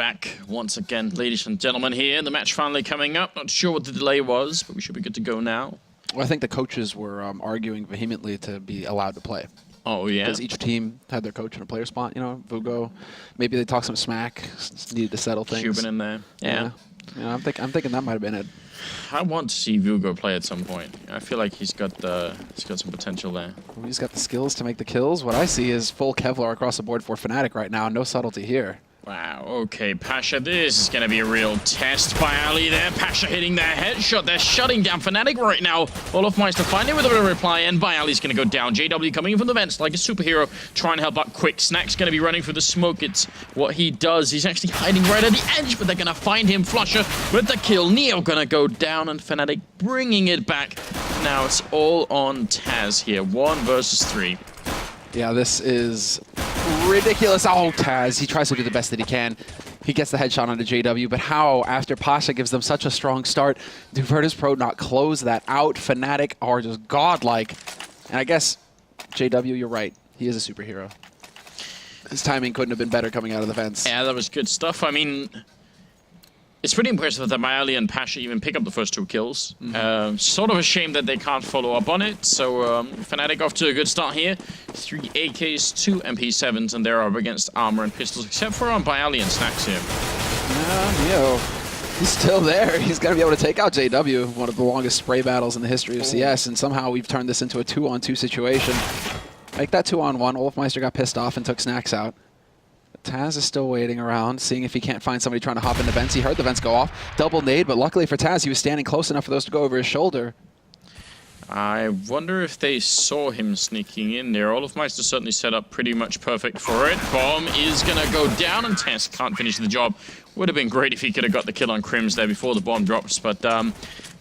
back once again, ladies and gentlemen, here. The match finally coming up. Not sure what the delay was, but we should be good to go now. Well, I think the coaches were arguing vehemently to be allowed to play. Oh, yeah? Because each team had their coach in a player spot, you know, Vugo. Maybe they talked some smack, needed to settle things. Cuban in there. Yeah. Yeah, I'm thinking that might have been it. I want to see Vugo play at some point. I feel like he's got some potential there. Well, he's got the skills to make the kills. What I see is full Kevlar across the board for Fnatic right now. No subtlety here. Wow, okay, Pasha, this is going to be a real test by Ali there. Pasha hitting their headshot. They're shutting down Fnatic right now. Olofmeister finally with a bit of a reply, and Ali's going to go down. JW coming in from the vents like a superhero, trying to help out quick. Snack's going to be running through the smoke. It's what he does. He's actually hiding right at the edge, but they're going to find him. Flusher with the kill. Neo going to go down, and Fnatic bringing it back. Now it's all on Taz here. 1 versus 3. Yeah, this is ridiculous. Oh, Taz, he tries to do the best that he can. He gets the headshot onto JW, but how, after Pasha gives them such a strong start, do Virtus.pro not close that out? Fnatic are just godlike. And I guess, JW, you're right. He is a superhero. His timing couldn't have been better coming out of the vents. Yeah, that was good stuff. I mean, it's pretty impressive that Ali and Pasha even pick up the first 2 kills. Sort of a shame that they can't follow up on it. So Fnatic off to a good start here. 3 AKs, 2 MP7s, and they're up against armor and pistols, except for Ali and Snacks here. Neo, he's still there. He's got to be able to take out JW, one of the longest spray battles in the history of CS, and somehow we've turned this into a 2-on-2 situation. Like that 2-on-1, Olofmeister got pissed off and took Snacks out. Taz is still waiting around, seeing if he can't find somebody trying to hop into vents. He heard the vents go off. Double nade, but luckily for Taz, he was standing close enough for those to go over his shoulder. I wonder if they saw him sneaking in there. Olofmeister certainly set up pretty much perfect for it. Bomb is going to go down, and Taz can't finish the job. Would have been great if he could have got the kill on Crims there before the bomb drops, but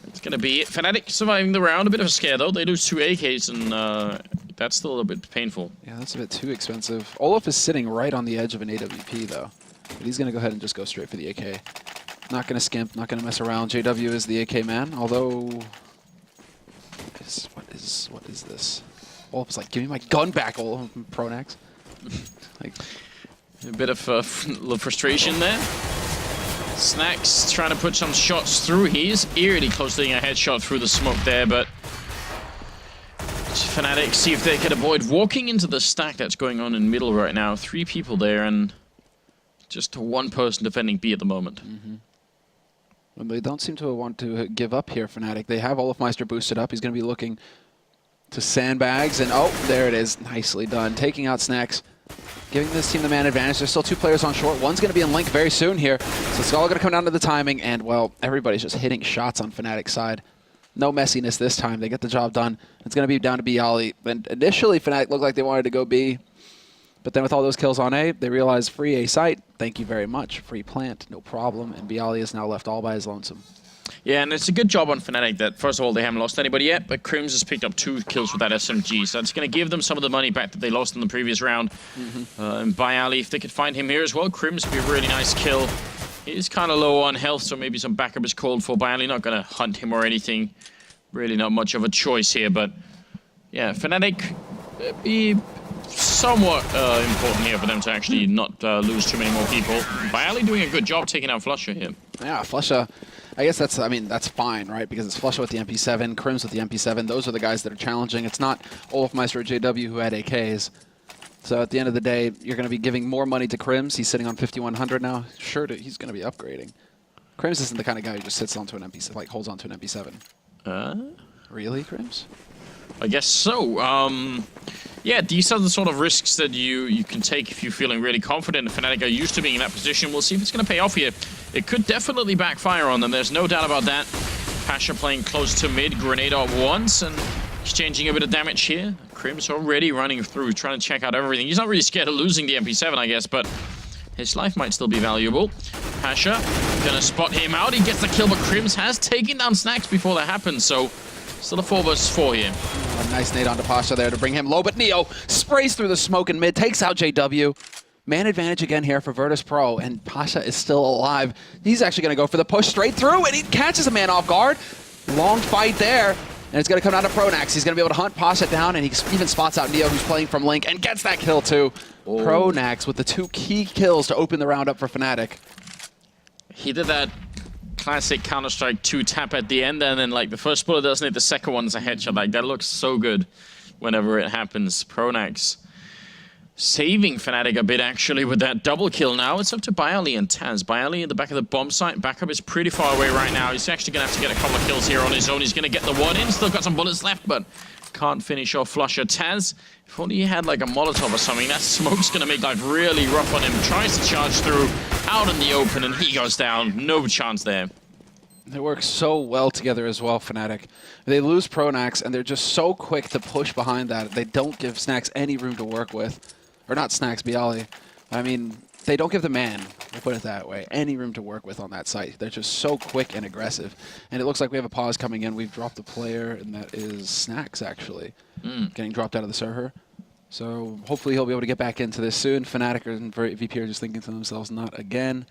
it's going to be it. Fnatic surviving the round. A bit of a scare, though. They lose 2 AKs, and that's still a little bit painful. Yeah, that's a bit too expensive. Olof is sitting right on the edge of an AWP, though. But he's going to go ahead and just go straight for the AK. Not going to skimp, not going to mess around. JW is the AK man, although... What is this? Olof's like, give me my gun back, Olaf. Pronax. Like, a bit of little frustration there. Snacks trying to put some shots through. He's eerily close to getting a headshot through the smoke there, but Fnatic see if they can avoid walking into the stack that's going on in middle right now. 3 people there and just 1 person defending B at the moment. Well, they don't seem to want to give up here, Fnatic. They have Olofmeister boosted up. He's going to be looking to sandbags, and oh, there it is. Nicely done. Taking out Snacks. Giving this team the man advantage. There's still 2 players on short. One's going to be in link very soon here. So it's all going to come down to the timing, and, well, everybody's just hitting shots on Fnatic's side. No messiness this time. They get the job done. It's going to be down to B Ali. And initially, Fnatic looked like they wanted to go B. But then with all those kills on A, they realized free A site. Thank you very much. Free plant. No problem. And B Ali is now left all by his lonesome. Yeah, and it's a good job on Fnatic that, first of all, they haven't lost anybody yet, but Crims has picked up 2 kills with that SMG, so that's going to give them some of the money back that they lost in the previous round. And by Ali, if they could find him here as well, Crims would be a really nice kill. He's kind of low on health, so maybe some backup is called for. By Ali, not going to hunt him or anything. Really not much of a choice here, but yeah, Fnatic be somewhat important here for them to actually not lose too many more people. By Ali doing a good job taking out Flusher here. Yeah, Flusher. I guess that's fine, right? Because it's Flusher with the MP7, Crims with the MP7. Those are the guys that are challenging. It's not Olofmeister or JW who had AKs. So at the end of the day, you're going to be giving more money to Crims. He's sitting on 5,100 now. Sure, he's going to be upgrading. Crims isn't the kind of guy who just sits onto an MP7, like holds onto an MP7. Really, Crims? I guess so. Yeah, these are the sort of risks that you can take if you're feeling really confident. And Fnatic are used to being in that position. We'll see if it's going to pay off here. It could definitely backfire on them. There's no doubt about that. Pasha playing close to mid, grenade up once, and exchanging a bit of damage here. Crims already running through, trying to check out everything. He's not really scared of losing the MP7, I guess, but his life might still be valuable. Pasha gonna spot him out. He gets the kill, but Crims has taken down Snacks before that happens, so still a 4 versus 4 here. A nice nade onto Pasha there to bring him low, but Neo sprays through the smoke in mid, takes out JW. Man advantage again here for Virtus.pro, and Pasha is still alive. He's actually going to go for the push straight through, and he catches a man off guard. Long fight there, and it's going to come down to Pronax. He's going to be able to hunt Pasha down, and he even spots out Neo, who's playing from Link, and gets that kill too. Pronax with the 2 key kills to open the round up for Fnatic. He did that classic Counter-Strike 2 tap at the end, and then like the first bullet doesn't hit, the second one is a headshot. Like that looks so good whenever it happens. Pronax saving Fnatic a bit actually with that double kill. Now it's up to Bialy and Taz. Bialy in the back of the bomb site. Backup is pretty far away right now. He's actually going to have to get a couple of kills here on his own. He's going to get the one in. Still got some bullets left, but can't finish off Flusher. Taz, if only he had like a Molotov or something. That smoke's going to make life really rough on him. Tries to charge through out in the open, and he goes down. No chance there. They work so well together as well, Fnatic. They lose Pronax, and they're just so quick to push behind that. They don't give Snacks any room to work with. Or not Snacks, Bialy. I mean, they don't give the man, we'll put it that way, any room to work with on that site. They're just so quick and aggressive. And it looks like we have a pause coming in. We've dropped a player, and that is Snacks, actually, getting dropped out of the server. So hopefully he'll be able to get back into this soon. Fnatic and VP are just thinking to themselves, not again.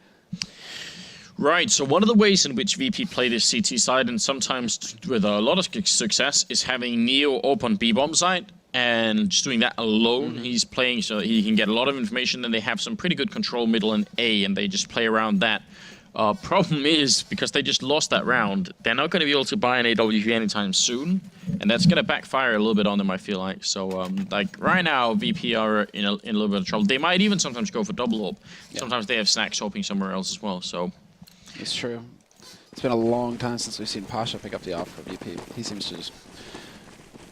Right, so one of the ways in which VP play this CT side, and sometimes with a lot of success, is having Neo open B-bomb side, and just doing that alone. He's playing so that he can get a lot of information, and they have some pretty good control middle and A, and they just play around that. Problem is, because they just lost that round, they're not going to be able to buy an AWP anytime soon, and that's going to backfire a little bit on them, I feel like. So, like, right now, VP are in a little bit of trouble. They might even sometimes go for double AWP. Yeah. Sometimes they have Snacks hoping somewhere else as well, so... It's true. It's been a long time since we've seen Pasha pick up the AWP for VP. He seems to just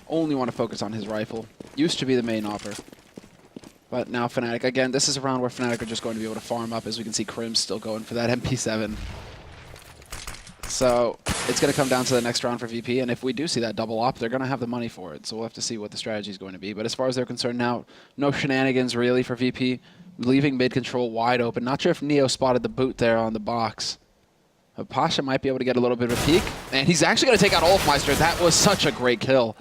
only want to focus on his rifle. Used to be the main AWPer. But now Fnatic, again, this is a round where Fnatic are just going to be able to farm up. As we can see, Krim's still going for that MP7. So it's going to come down to the next round for VP. And if we do see that double AWP, they're going to have the money for it. So we'll have to see what the strategy is going to be. But as far as they're concerned now, no shenanigans really for VP. Leaving mid control wide open. Not sure if Neo spotted the boot there on the box. Pasha might be able to get a little bit of a peek. And he's actually going to take out Olfmeister. That was such a great kill.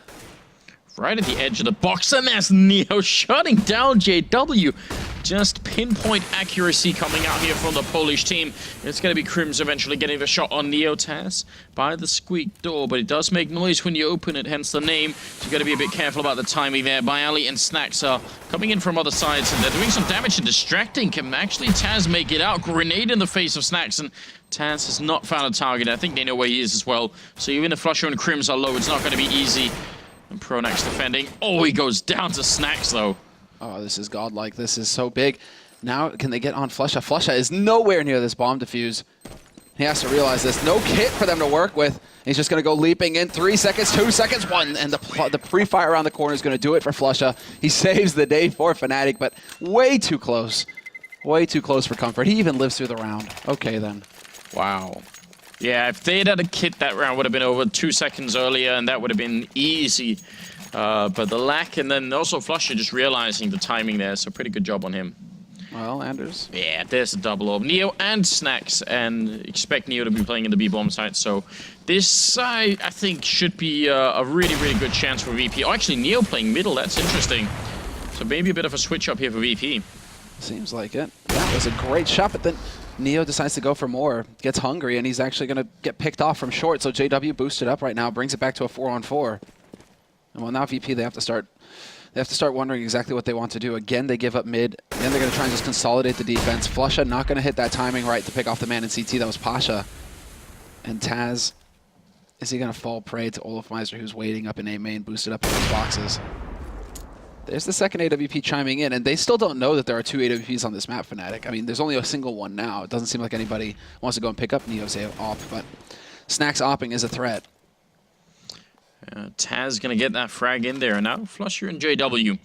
Right at the edge of the box, and there's Neo shutting down JW. Just pinpoint accuracy coming out here from the Polish team. It's going to be Krims eventually getting the shot on Neo. Taz by the squeak door, but it does make noise when you open it, hence the name. So you've got to be a bit careful about the timing there. Bialy and Snacks are coming in from other sides, and they're doing some damage and distracting. Can actually Taz make it out? Grenade in the face of Snacks, and Taz has not found a target. I think they know where he is as well. So even if Flusher and Krims are low, it's not going to be easy. And Pronax defending. Oh, he goes down to Snacks, though. Oh, this is godlike. This is so big. Now, can they get on Flusha? Flusha is nowhere near this bomb defuse. He has to realize this. No kit for them to work with. He's just going to go leaping in. 3 seconds, 2 seconds, 1. And the pre-fire around the corner is going to do it for Flusha. He saves the day for Fnatic, but way too close. Way too close for comfort. He even lives through the round. Okay, then. Wow. Yeah, if they had a kit, that round would have been over 2 seconds earlier, and that would have been easy. But the lack, and then also Flusher just realizing the timing there, so pretty good job on him. Well, Anders. Yeah, there's a double of Neo and Snacks, and expect Neo to be playing in the B-bomb site, so this, I think, should be a really, really good chance for VP. Oh, actually, Neo playing middle, that's interesting. So maybe a bit of a switch up here for VP. Seems like it. That was a great shot, but then Neo decides to go for more, gets hungry, and he's actually going to get picked off from short. So JW boosted up right now, brings it back to a 4-on-4. And well, now VP, they have to start wondering exactly what they want to do. Again, they give up mid. Then they're going to try and just consolidate the defense. Flusha not going to hit that timing right to pick off the man in CT. That was Pasha. And Taz, is he going to fall prey to Olofmeister, who's waiting up in A main, boosted up in those boxes? There's the second AWP chiming in, and they still don't know that there are 2 AWPs on this map, Fnatic. I mean, there's only a single one now. It doesn't seem like anybody wants to go and pick up Neo's AWP, but Snacks opping is a threat. Taz going to get that frag in there. Now Flusher and JW.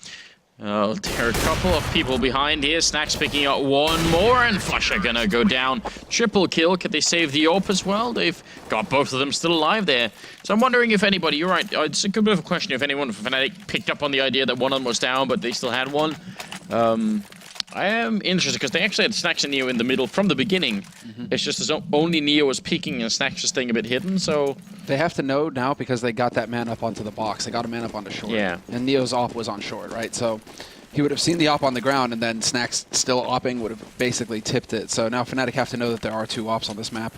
There are a couple of people behind here. Snacks picking up one more, and Flusher going to go down. Triple kill. Could they save the AWP as well? They've got both of them still alive there. So I'm wondering if anybody, you're right, it's a good bit of a question if anyone from Fnatic picked up on the idea that one of them was down, but they still had one. I am interested because they actually had Snacks and Neo in the middle from the beginning. It's just as only Neo was peeking and Snacks was staying a bit hidden, so... They have to know now because they got that man up onto the box. They got a man up onto short. Yeah. And Neo's AWP was on short, right? So he would have seen the AWP on the ground, and then Snacks still AWPing would have basically tipped it. So now Fnatic have to know that there are 2 AWPs on this map.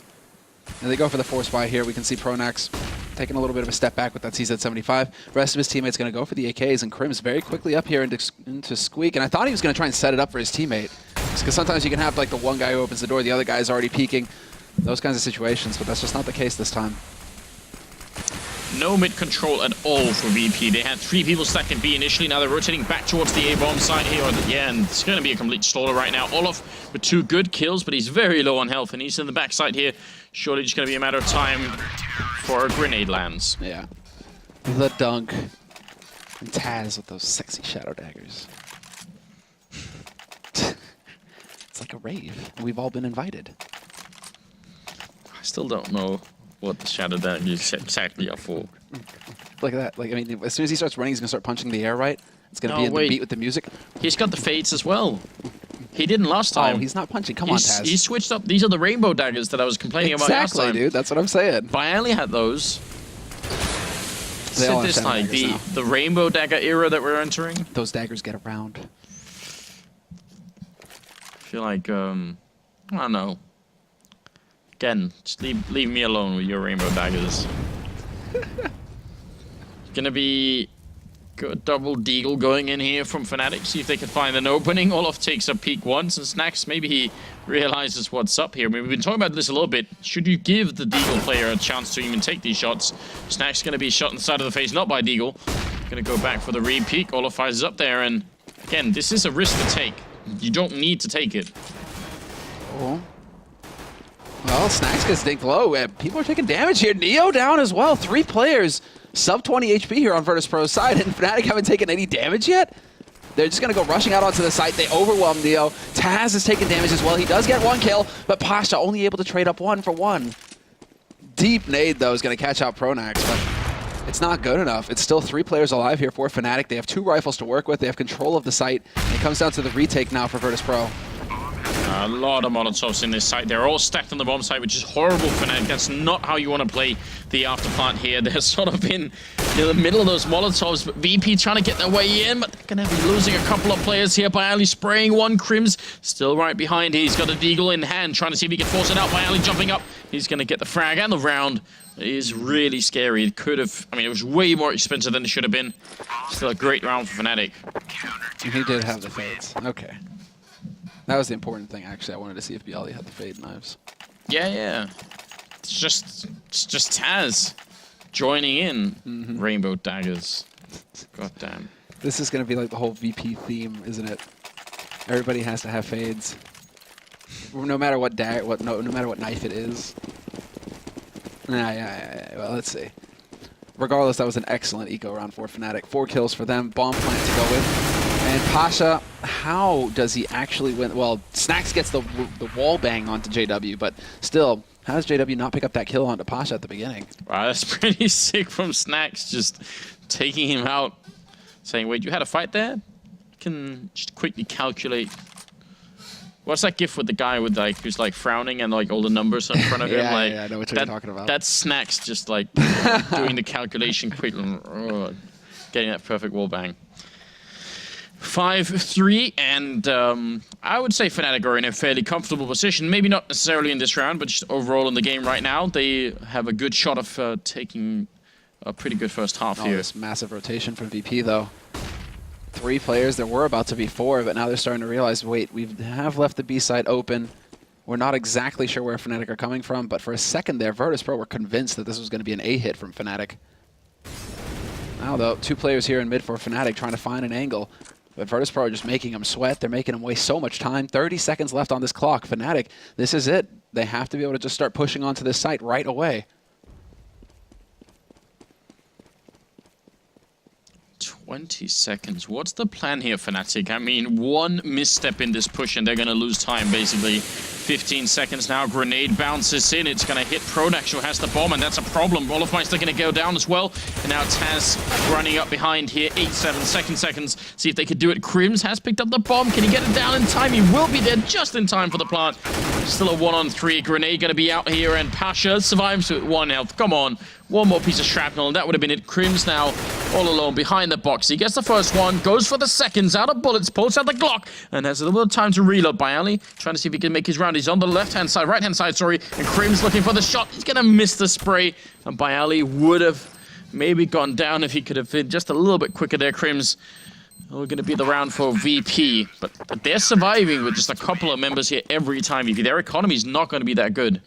And they go for the force buy here. We can see Pronax taking a little bit of a step back with that CZ75. The rest of his teammates going to go for the AKs, and Krim's very quickly up here into Squeak. And I thought he was going to try and set it up for his teammate. Because sometimes you can have like the one guy who opens the door, the other guy is already peeking. those kinds of situations, but that's just not the case this time. No mid control at all for VP. They had 3 people stacked in B initially. Now they're rotating back towards the A-bomb side here. Yeah, and it's going to be a complete slaughter right now. Olaf with 2 good kills, but he's very low on health, and he's in the backside here. Surely just going to be a matter of time for a grenade lands. Yeah. The dunk. And Taz with those sexy shadow daggers. It's like a rave. We've all been invited. I still don't know what the shadow daggers exactly are for. Look at that. Like, I mean, as soon as he starts running, he's going to start punching the air, right? It's going to be in the beat with the music. He's got the fades as well. He didn't last time. Oh, he's not punching. Come on, Taz. He switched up. These are the rainbow daggers that I was complaining about last time. Exactly, dude. That's what I'm saying. Bialy had those. They all have this shadow like daggers the rainbow dagger era that we're entering. Those daggers get around. I feel like, I don't know. Again, just leave me alone with your rainbow daggers. Gonna be double deagle going in here from Fnatic. See if they can find an opening. Olaf takes a peek once, and Snax, maybe he realizes what's up here. I mean, we've been talking about this a little bit. Should you give the deagle player a chance to even take these shots? Snax gonna be shot in the side of the face, not by deagle. Gonna go back for the re-peek. Olaf is up there, and again, this is a risk to take. You don't need to take it. Oh. Well, Snax gets dinked low. People are taking damage here. Neo down as well. 3 players. Sub 20 HP here on Virtus.pro's side, and Fnatic haven't taken any damage yet. They're just going to go rushing out onto the site. They overwhelm Neo. Taz is taking damage as well. He does get 1 kill, but Pasha only able to trade up 1 for 1. Deep nade, though, is going to catch out Pronax, but it's not good enough. It's still 3 players alive here for Fnatic. They have 2 rifles to work with. They have control of the site. It comes down to the retake now for Virtus.pro. A lot of Molotovs in this site. They're all stacked on the bomb site, which is horrible for Fnatic. That's not how you want to play the afterplant here. They're sort of in the middle of those Molotovs, but VP trying to get their way in, but they're going to be losing a couple of players here. Bialy spraying 1. Crims still right behind. He's got a deagle in hand, trying to see if he can force it out. Bialy jumping up. He's going to get the frag and the round. It is really scary. It could have, I mean, it was way more expensive than it should have been. Still a great round for Fnatic. He did have the fades. Okay. That was the important thing, actually. I wanted to see if Bialy had the fade knives. Yeah. It's just Taz joining in. Rainbow daggers. God damn. This is going to be like the whole VP theme, isn't it? Everybody has to have fades. No matter what no matter what knife it is. Yeah. Well, let's see. Regardless, that was an excellent eco round for Fnatic. 4 kills for them. Bomb plant to go with. And Pasha, how does he actually win? Well, Snax gets the wall bang onto JW, but still, how does JW not pick up that kill onto Pasha at the beginning? Wow, that's pretty sick from Snax, just taking him out. Saying, wait, you had a fight there? You can just quickly calculate. What's that gif with the guy with like who's like frowning and like all the numbers in front of him? Like, yeah, I know what you're talking about. That's Snax just like doing the calculation quickly, getting that perfect wall bang. 5-3, and I would say Fnatic are in a fairly comfortable position. Maybe not necessarily in this round, but just overall in the game right now. They have a good shot of taking a pretty good first half here. This massive rotation from VP, though. 3 players. There were about to be 4, but now they're starting to realize, wait, we have left the B side open. We're not exactly sure where Fnatic are coming from, but for a second there, Virtus.pro were convinced that this was going to be an A hit from Fnatic. Now, though, 2 players here in mid for Fnatic trying to find an angle. But Virtus.pro are just making them sweat. They're making them waste so much time. 30 seconds left on this clock. Fnatic, this is it. They have to be able to just start pushing onto this site right away. 20 seconds. What's the plan here, Fnatic? I mean, 1 misstep in this push and they're going to lose time, basically. 15 seconds now. Grenade bounces in. It's going to hit Pronax, who has the bomb, and that's a problem. Olafmeister going to go down as well. And now Taz running up behind here. 8-7 seconds. See if they could do it. Crims has picked up the bomb. Can he get it down in time? He will be there just in time for the plant. Still a 1-on-3. Grenade going to be out here, and Pasha survives with 1 health. Come on. 1 more piece of shrapnel, and that would have been it. Crims now all alone behind the box. He gets the first one, goes for the seconds, out of bullets, pulls out the Glock, and has a little bit of time to reload. Bialy trying to see if he can make his round. He's on the right-hand side, sorry, and Crims looking for the shot. He's going to miss the spray, and Bialy would have maybe gone down if he could have been just a little bit quicker there. Crims are going to be the round for VP, but they're surviving with just a couple of members here every time. VP, their economy is not going to be that good.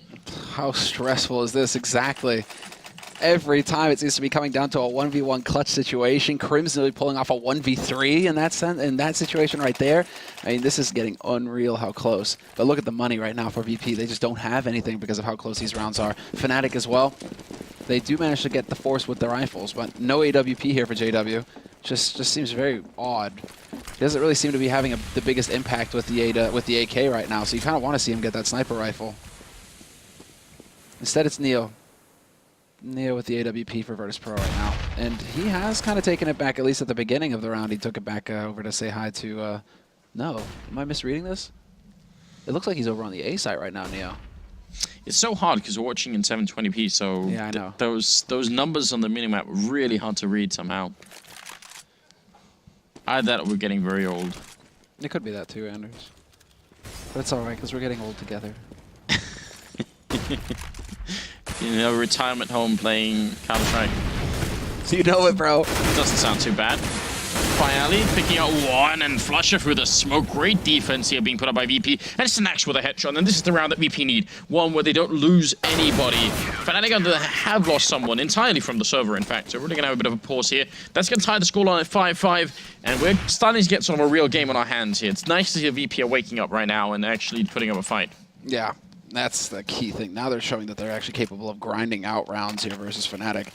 How stressful is this? Exactly. Every time it seems to be coming down to a 1v1 clutch situation. Crimson really pulling off a 1v3 in that situation right there. I mean, this is getting unreal how close. But look at the money right now for VP. They just don't have anything because of how close these rounds are. Fnatic as well. They do manage to get the force with the rifles, but no AWP here for JW. Just seems very odd. He doesn't really seem to be having the biggest impact with the AK right now, so you kind of want to see him get that sniper rifle. Instead, it's Neo. Neo with the AWP for Virtus Pro right now. And he has kind of taken it back, at least at the beginning of the round. He took it back over to say hi to... no. Am I misreading this? It looks like he's over on the A site right now, Neo. It's so hard because we're watching in 720p, so yeah, I know. Those numbers on the minimap are really hard to read somehow. Either that or we're getting very old. It could be that too, Anders. But it's alright, because we're getting old together. You know, retirement home playing Counter-Strike. You know it, bro. Doesn't sound too bad. Finally, picking out one and Flusher through the smoke. Great defense here being put up by VP. And Snacks with a headshot. And this is the round that VP need. One where they don't lose anybody. Fnatic have lost someone entirely from the server, in fact. So we're really going to have a bit of a pause here. That's going to tie the scoreline at 5-5. And we're starting to get sort of a real game on our hands here. It's nice to see VP are waking up right now and actually putting up a fight. Yeah. That's the key thing. Now they're showing that they're actually capable of grinding out rounds here versus Fnatic.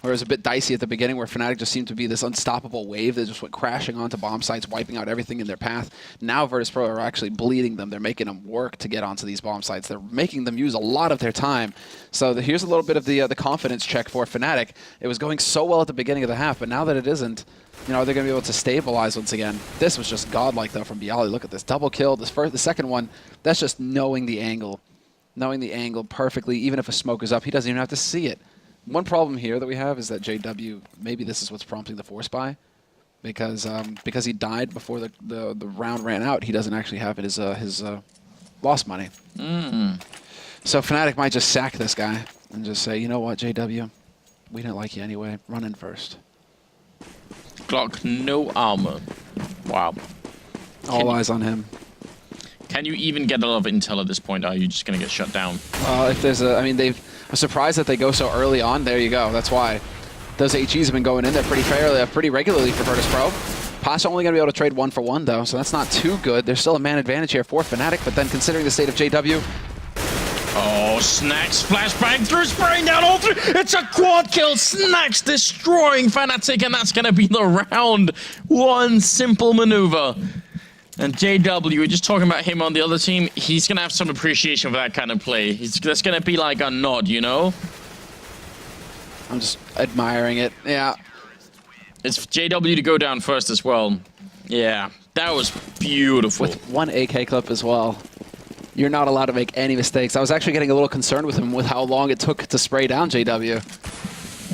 Where it was a bit dicey at the beginning where Fnatic just seemed to be this unstoppable wave that just went crashing onto bomb sites, wiping out everything in their path. Now Virtus Pro are actually bleeding them. They're making them work to get onto these bomb sites. They're making them use a lot of their time. So here's a little bit of the confidence check for Fnatic. It was going so well at the beginning of the half, but now that it isn't, you know, they're going to be able to stabilize once again. This was just godlike, though, from Bialy. Look at this double kill. The second one, that's just knowing the angle. Knowing the angle perfectly, even if a smoke is up, he doesn't even have to see it. One problem here that we have is that JW, maybe this is what's prompting the force buy, because he died before the round ran out. He doesn't actually have his loss money. So Fnatic might just sack this guy and just say, you know what, JW, we didn't like you anyway. Run in first. Glock, no armor. Wow. All eyes on him. Can you even get a lot of intel at this point? Or are you just going to get shut down? If there's a, I mean, I'm surprised that they go so early on. There you go. That's why those HEs have been going in there pretty regularly for Virtus Pro. Pasha only going to be able to trade 1 for 1 though, so that's not too good. There's still a man advantage here for Fnatic, but then considering the state of JW. Oh, Snacks flashbang through, spraying down all three. It's a quad kill. Snacks destroying Fnatic, and that's going to be the round. One simple maneuver. And JW, we're just talking about him on the other team. He's going to have some appreciation for that kind of play. That's going to be like a nod, you know? I'm just admiring it. Yeah. It's JW to go down first as well. Yeah, that was beautiful. With 1 AK clip as well. You're not allowed to make any mistakes. I was actually getting a little concerned with him with how long it took to spray down JW.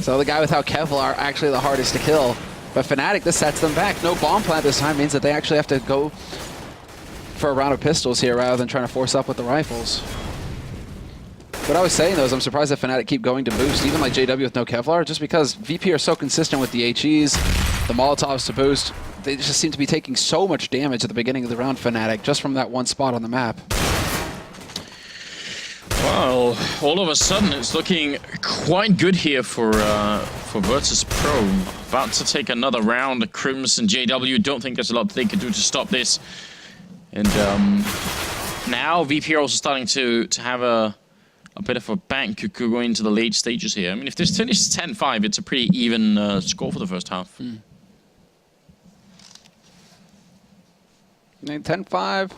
So the guy without Kevlar actually the hardest to kill. But Fnatic, this sets them back. No bomb plant this time means that they actually have to go for a round of pistols here rather than trying to force up with the rifles. What I was saying, though, is I'm surprised that Fnatic keep going to boost, even like JW with no Kevlar, just because VP are so consistent with the HEs, the Molotovs to boost. They just seem to be taking so much damage at the beginning of the round, Fnatic, just from that one spot on the map. Well, all of a sudden, it's looking quite good here for Virtus Pro. About to take another round. Crimson JW don't think there's a lot they can do to stop this. And now VP are also starting to have a bit of a bank going into the late stages here. I mean, if this finishes 10-5, it's a pretty even score for the first half. 10-5,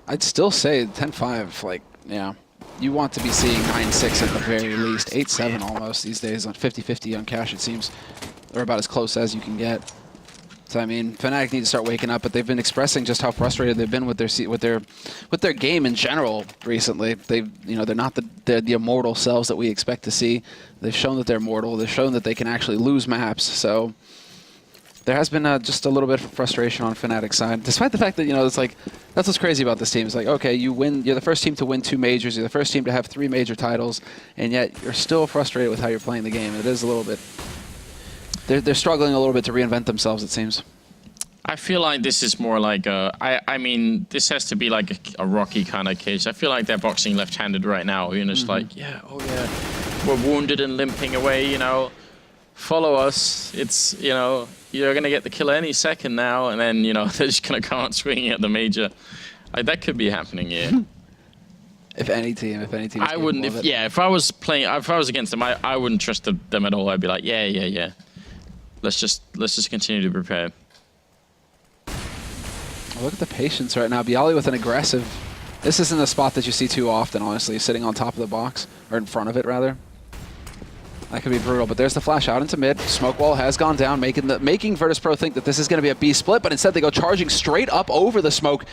I'd still say 10-5, like, yeah. You want to be seeing 9-6 at the very least. 8-7 almost these days on 50-50 on cash, it seems. They're about as close as you can get. So I mean, Fnatic need to start waking up, but they've been expressing just how frustrated they've been with their game in general recently. They're not the immortal selves that we expect to see. They've shown that they're mortal. They've shown that they can actually lose maps. So there has been just a little bit of frustration on Fnatic's side, despite the fact that, it's like, that's what's crazy about this team. It's like, okay, you win, you're the first team to win 2 majors, you're the first team to have 3 major titles, and yet you're still frustrated with how you're playing the game. It is a little bit, they're struggling a little bit to reinvent themselves, it seems. I feel like this is more like I mean, this has to be like a Rocky kind of case. I feel like they're boxing left-handed right now. You know, it's like, yeah, oh yeah, we're wounded and limping away, you know. Follow us. It's, you know, you're going to get the kill any second now. And then, you know, they're just going to come out swinging at the major. Like, that could be happening here. If any team I wouldn't, if I was playing, if I was against them, I wouldn't trust them at all. I'd be like, yeah. Let's just continue to prepare. Look at the patience right now. Bialy with an aggressive... This isn't a spot that you see too often, honestly, sitting on top of the box, or in front of it, rather. That could be brutal, but there's the flash out into mid. Smoke wall has gone down, making Virtus.pro think that this is going to be a B split, but instead they go charging straight up over the smoke.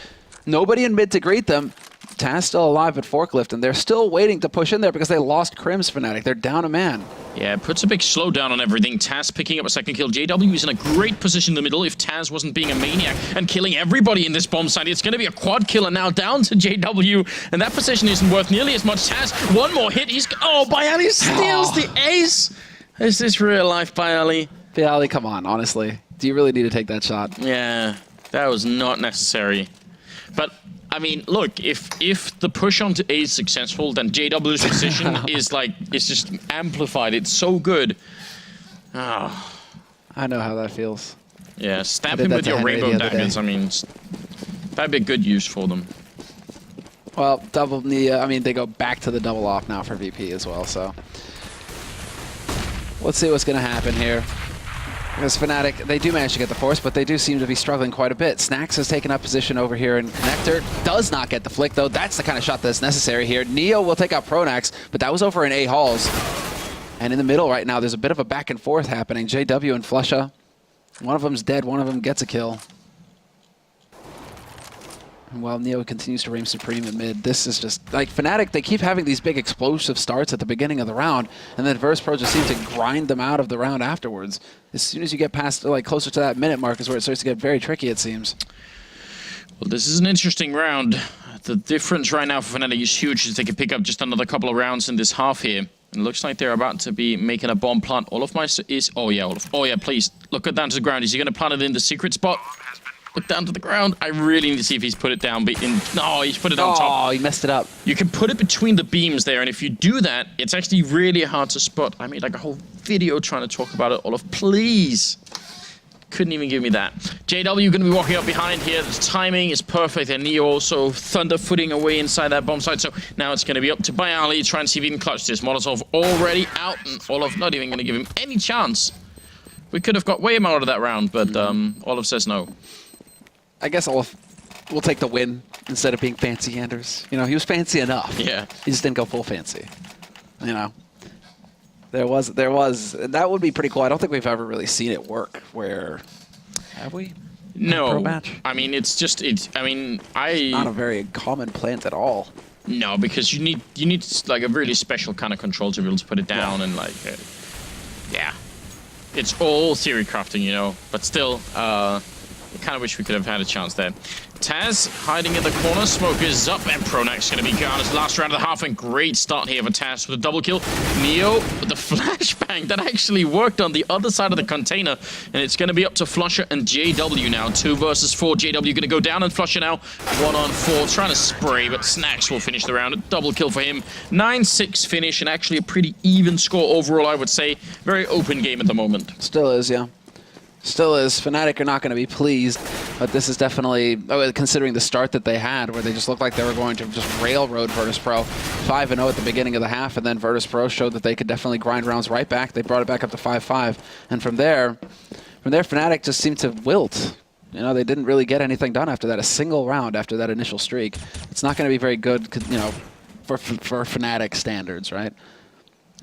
Nobody in mid to greet them. Taz still alive at Forklift, and they're still waiting to push in there because they lost Crim's Fnatic. They're down a man. Yeah, it puts a big slowdown on everything. Taz picking up a second kill. JW is in a great position in the middle. If Taz wasn't being a maniac and killing everybody in this bomb site, it's going to be a quad killer now down to JW, and that position isn't worth nearly as much. Taz, one more hit. Oh, Bialy steals the ace. Is this real life, Bialy? Bialy, come on, honestly. Do you really need to take that shot? Yeah, that was not necessary. But I mean, look, if the push onto A is successful, then JW's position is just amplified. It's so good. Oh. I know how that feels. Yeah, stab him with your rainbow daggers. I mean, that'd be a good use for them. Well, double knee. I mean, they go back to the double off now for VP as well. So let's see what's going to happen here. Because Fnatic, they do manage to get the force, but they do seem to be struggling quite a bit. Snax has taken up position over here in Connector. Does not get the flick, though. That's the kind of shot that's necessary here. Neo will take out Pronax, but that was over in A halls. And in the middle right now, there's a bit of a back and forth happening. JW and Flusha. One of them's dead, one of them gets a kill. And while Neo continues to reign supreme in mid, this is just, like, Fnatic, they keep having these big explosive starts at the beginning of the round, and then Virtus.pro just seem to grind them out of the round afterwards. As soon as you get past, like, closer to that minute mark is where it starts to get very tricky, it seems. Well, this is an interesting round. The difference right now for Fnatic is huge, as they can pick up just another couple of rounds in this half here. It looks like they're about to be making a bomb plant. Olofmeister is... Oh, yeah, Olof. Oh, yeah, please. Look it down to the ground. Is he going to plant it in the secret spot? Look down to the ground. I really need to see if he's put it down. No, he's put it on top. Oh, he messed it up. You can put it between the beams there, and if you do that, it's actually really hard to spot. I made like a whole video trying to talk about it. Olaf, please. Couldn't even give me that. JW going to be walking up behind here. The timing is perfect, and Neo also thunder footing away inside that bomb site. So now it's going to be up to Bialy, try and see if he can clutch this. Molotov already out, and Olaf not even going to give him any chance. We could have got way more out of that round, but Olaf says no. I guess Olaf will take the win instead of being fancy Anders. You know, he was fancy enough. Yeah. He just didn't go full fancy. You know. There was, that would be pretty cool. I don't think we've ever really seen it work where, have we? No. Pro match? I mean, it's just, not a very common plant at all. No, because you need like a really special kind of control to be able to put it down and like, yeah. It's all theory crafting, you know, but still, I kind of wish we could have had a chance there. Taz hiding in the corner. Smoke is up, and Pronax going to be gone. It's last round of the half, and great start here for Taz with a double kill. Neo with the flashbang that actually worked on the other side of the container, and it's going to be up to Flusha and JW now. 2 versus 4. JW going to go down, and Flusha now 1 on 4, trying to spray, but Snax will finish the round. A double kill for him. 9-6 finish, and actually a pretty even score overall, I would say. Very open game at the moment. Still is, yeah. Still is. Fnatic are not going to be pleased, but this is definitely, considering the start that they had, where they just looked like they were going to just railroad Virtus.pro 5-0 at the beginning of the half, and then Virtus.pro showed that they could definitely grind rounds right back. They brought it back up to 5-5, and from there, Fnatic just seemed to wilt. You know, they didn't really get anything done after that. A single round after that initial streak. It's not going to be very good, you know, for Fnatic standards, right?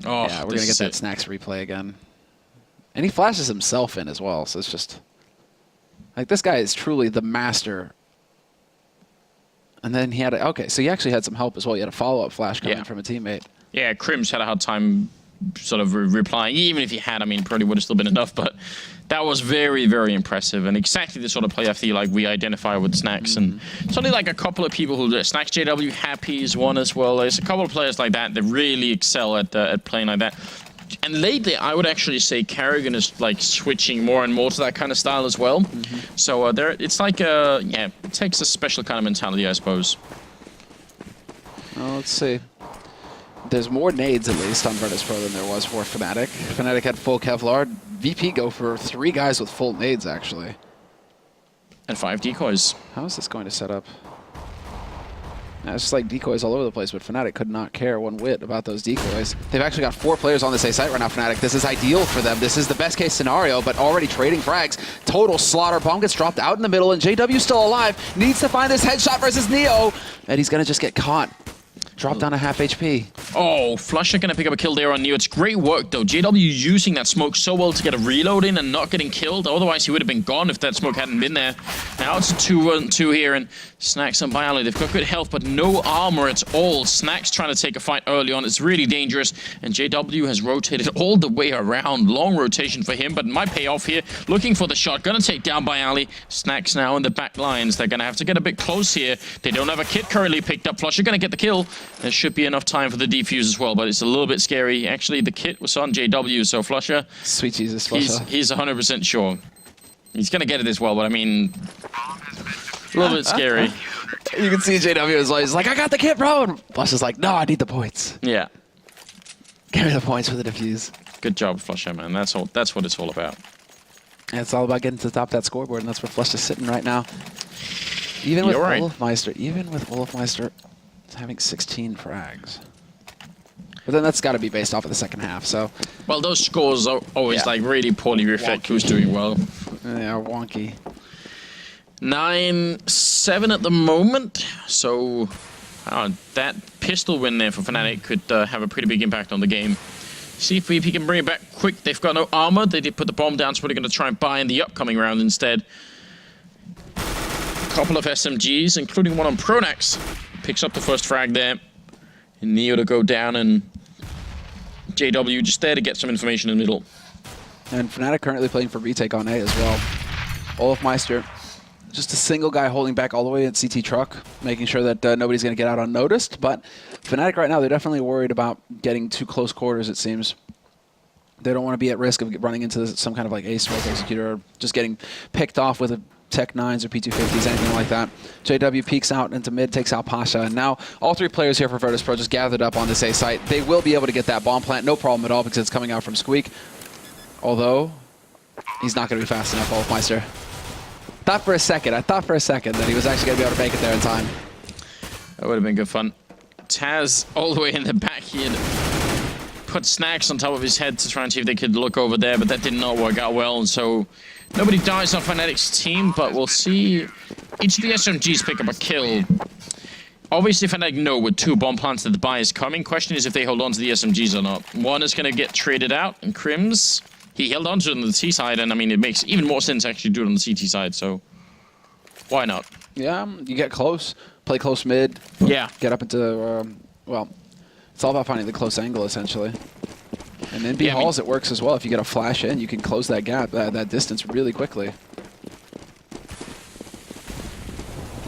Oh, yeah, we're going to get that Snax replay again. And he flashes himself in as well, so it's just... Like, this guy is truly the master. And then he had... Okay, so he actually had some help as well. He had a follow-up flash coming from a teammate. Yeah, Crim's had a hard time sort of replying. Even if he had, I mean, probably would have still been enough, but that was very, very impressive. And exactly the sort of play I feel like we identify with Snax. And it's only like a couple of people who... Snax JW Happy is one as well. There's a couple of players like that that really excel at playing like that. And lately, I would actually say Karrigan is like switching more and more to that kind of style as well. So it's like yeah, it takes a special kind of mentality, I suppose. Well, let's see. There's more nades, at least, on Virtus.pro than there was for Fnatic. Fnatic had full Kevlar. VP go for 3 guys with full nades, actually. And 5 decoys. How is this going to set up? It's just like decoys all over the place, but Fnatic could not care one whit about those decoys. They've actually got 4 players on this A site right now, Fnatic. This is ideal for them. This is the best case scenario, but already trading frags. Total slaughter. Bomb gets dropped out in the middle, and JW still alive. Needs to find this headshot versus Neo, and he's going to just get caught. Drop down to half HP. Oh, Flusha gonna pick up a kill there on Neo. It's great work though. JW using that smoke so well to get a reload in and not getting killed. Otherwise, he would have been gone if that smoke hadn't been there. Now it's a 2-1-2 here, and Snacks and Bialy, they've got good health, but no armor at all. Snacks trying to take a fight early on. It's really dangerous, and JW has rotated all the way around. Long rotation for him, but it might pay off here. Looking for the shot. Gonna take down Bialy. Snacks now in the back lines. They're gonna have to get a bit close here. They don't have a kit currently picked up. Flusha gonna get the kill. There should be enough time for the defuse as well, but it's a little bit scary. Actually, the kit was on JW, so Flusha... Sweet Jesus, Flusha. He's 100% sure. He's going to get it as well, but I mean... A little bit scary. You can see JW is like, I got the kit, bro! And Flusha's like, no, I need the points. Yeah. Give me the points for the defuse. Good job, Flusha, man. That's what it's all about. And it's all about getting to the top of that scoreboard, and that's where Flusha's sitting right now. Even with Olofmeister having 16 frags. But then that's got to be based off of the second half, so... Well, those scores are always like really poorly reflect who's doing well. Yeah, wonky. 9-7 at the moment, so that pistol win there for Fnatic could have a pretty big impact on the game. See if VP can bring it back quick. They've got no armor. They did put the bomb down, so we're going to try and buy in the upcoming round instead. A couple of SMGs, including one on Pronax. Picks up the first frag there. And Neo to go down, and JW just there to get some information in the middle. And Fnatic currently playing for retake on A as well. Olofmeister, just a single guy holding back all the way at CT truck, making sure that nobody's going to get out unnoticed. But Fnatic right now, they're definitely worried about getting too close quarters, it seems. They don't want to be at risk of running into some kind of like A smoke executor or just getting picked off with a Tech 9s or P250s, anything like that. JW peeks out into mid, takes out Pasha, and now all 3 players here for Virtus.pro just gathered up on this A site. They will be able to get that bomb plant, no problem at all, because it's coming out from Squeak. Although, he's not going to be fast enough, Olofmeister. I thought for a second that he was actually going to be able to make it there in time. That would have been good fun. Taz all the way in the back here. Put Snacks on top of his head to try and see if they could look over there, but that did not work out well, and so nobody dies on Fnatic's team, but we'll see each of the SMGs pick up a kill. Obviously, Fnatic know with 2 bomb plants that the buy is coming. Question is if they hold on to the SMGs or not. One is going to get traded out, and Crims, he held on to it on the C side, and I mean, it makes even more sense to actually do it on the CT side, so why not? Yeah, you get close, play close mid. Yeah. Get up into, well, it's all about finding the close angle, essentially. And in B halls, it works as well. If you get a flash in, you can close that gap, that distance really quickly.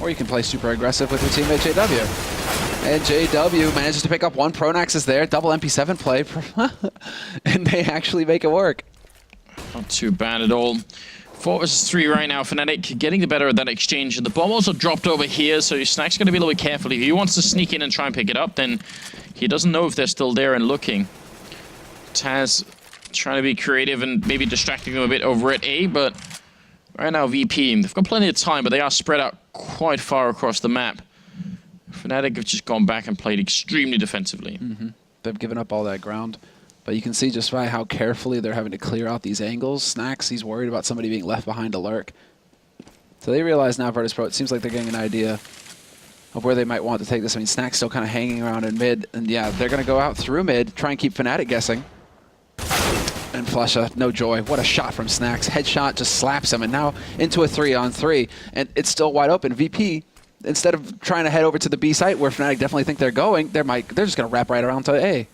Or you can play super aggressive with your teammate JW. And JW manages to pick up 1. Pronax is there, double MP7 play. And they actually make it work. Not too bad at all. 4 versus 3 right now. Fnatic getting the better of that exchange. And the bomb also dropped over here, so Snack's going to be a little bit careful. If he wants to sneak in and try and pick it up, then he doesn't know if they're still there and looking. Taz trying to be creative and maybe distracting them a bit over at A, but right now VP, they've got plenty of time, but they are spread out quite far across the map. Fnatic have just gone back and played extremely defensively. They've given up all that ground. But you can see just by how carefully they're having to clear out these angles. Snacks, he's worried about somebody being left behind to lurk. So they realize now, Virtus.pro, it seems like they're getting an idea of where they might want to take this. I mean, Snacks still kind of hanging around in mid. And yeah, they're going to go out through mid, try and keep Fnatic guessing. And Flusha, no joy. What a shot from Snacks. Headshot just slaps him, and now into a 3-on-3. And it's still wide open. VP, instead of trying to head over to the B site where Fnatic definitely think they're going, they're just going to wrap right around to A.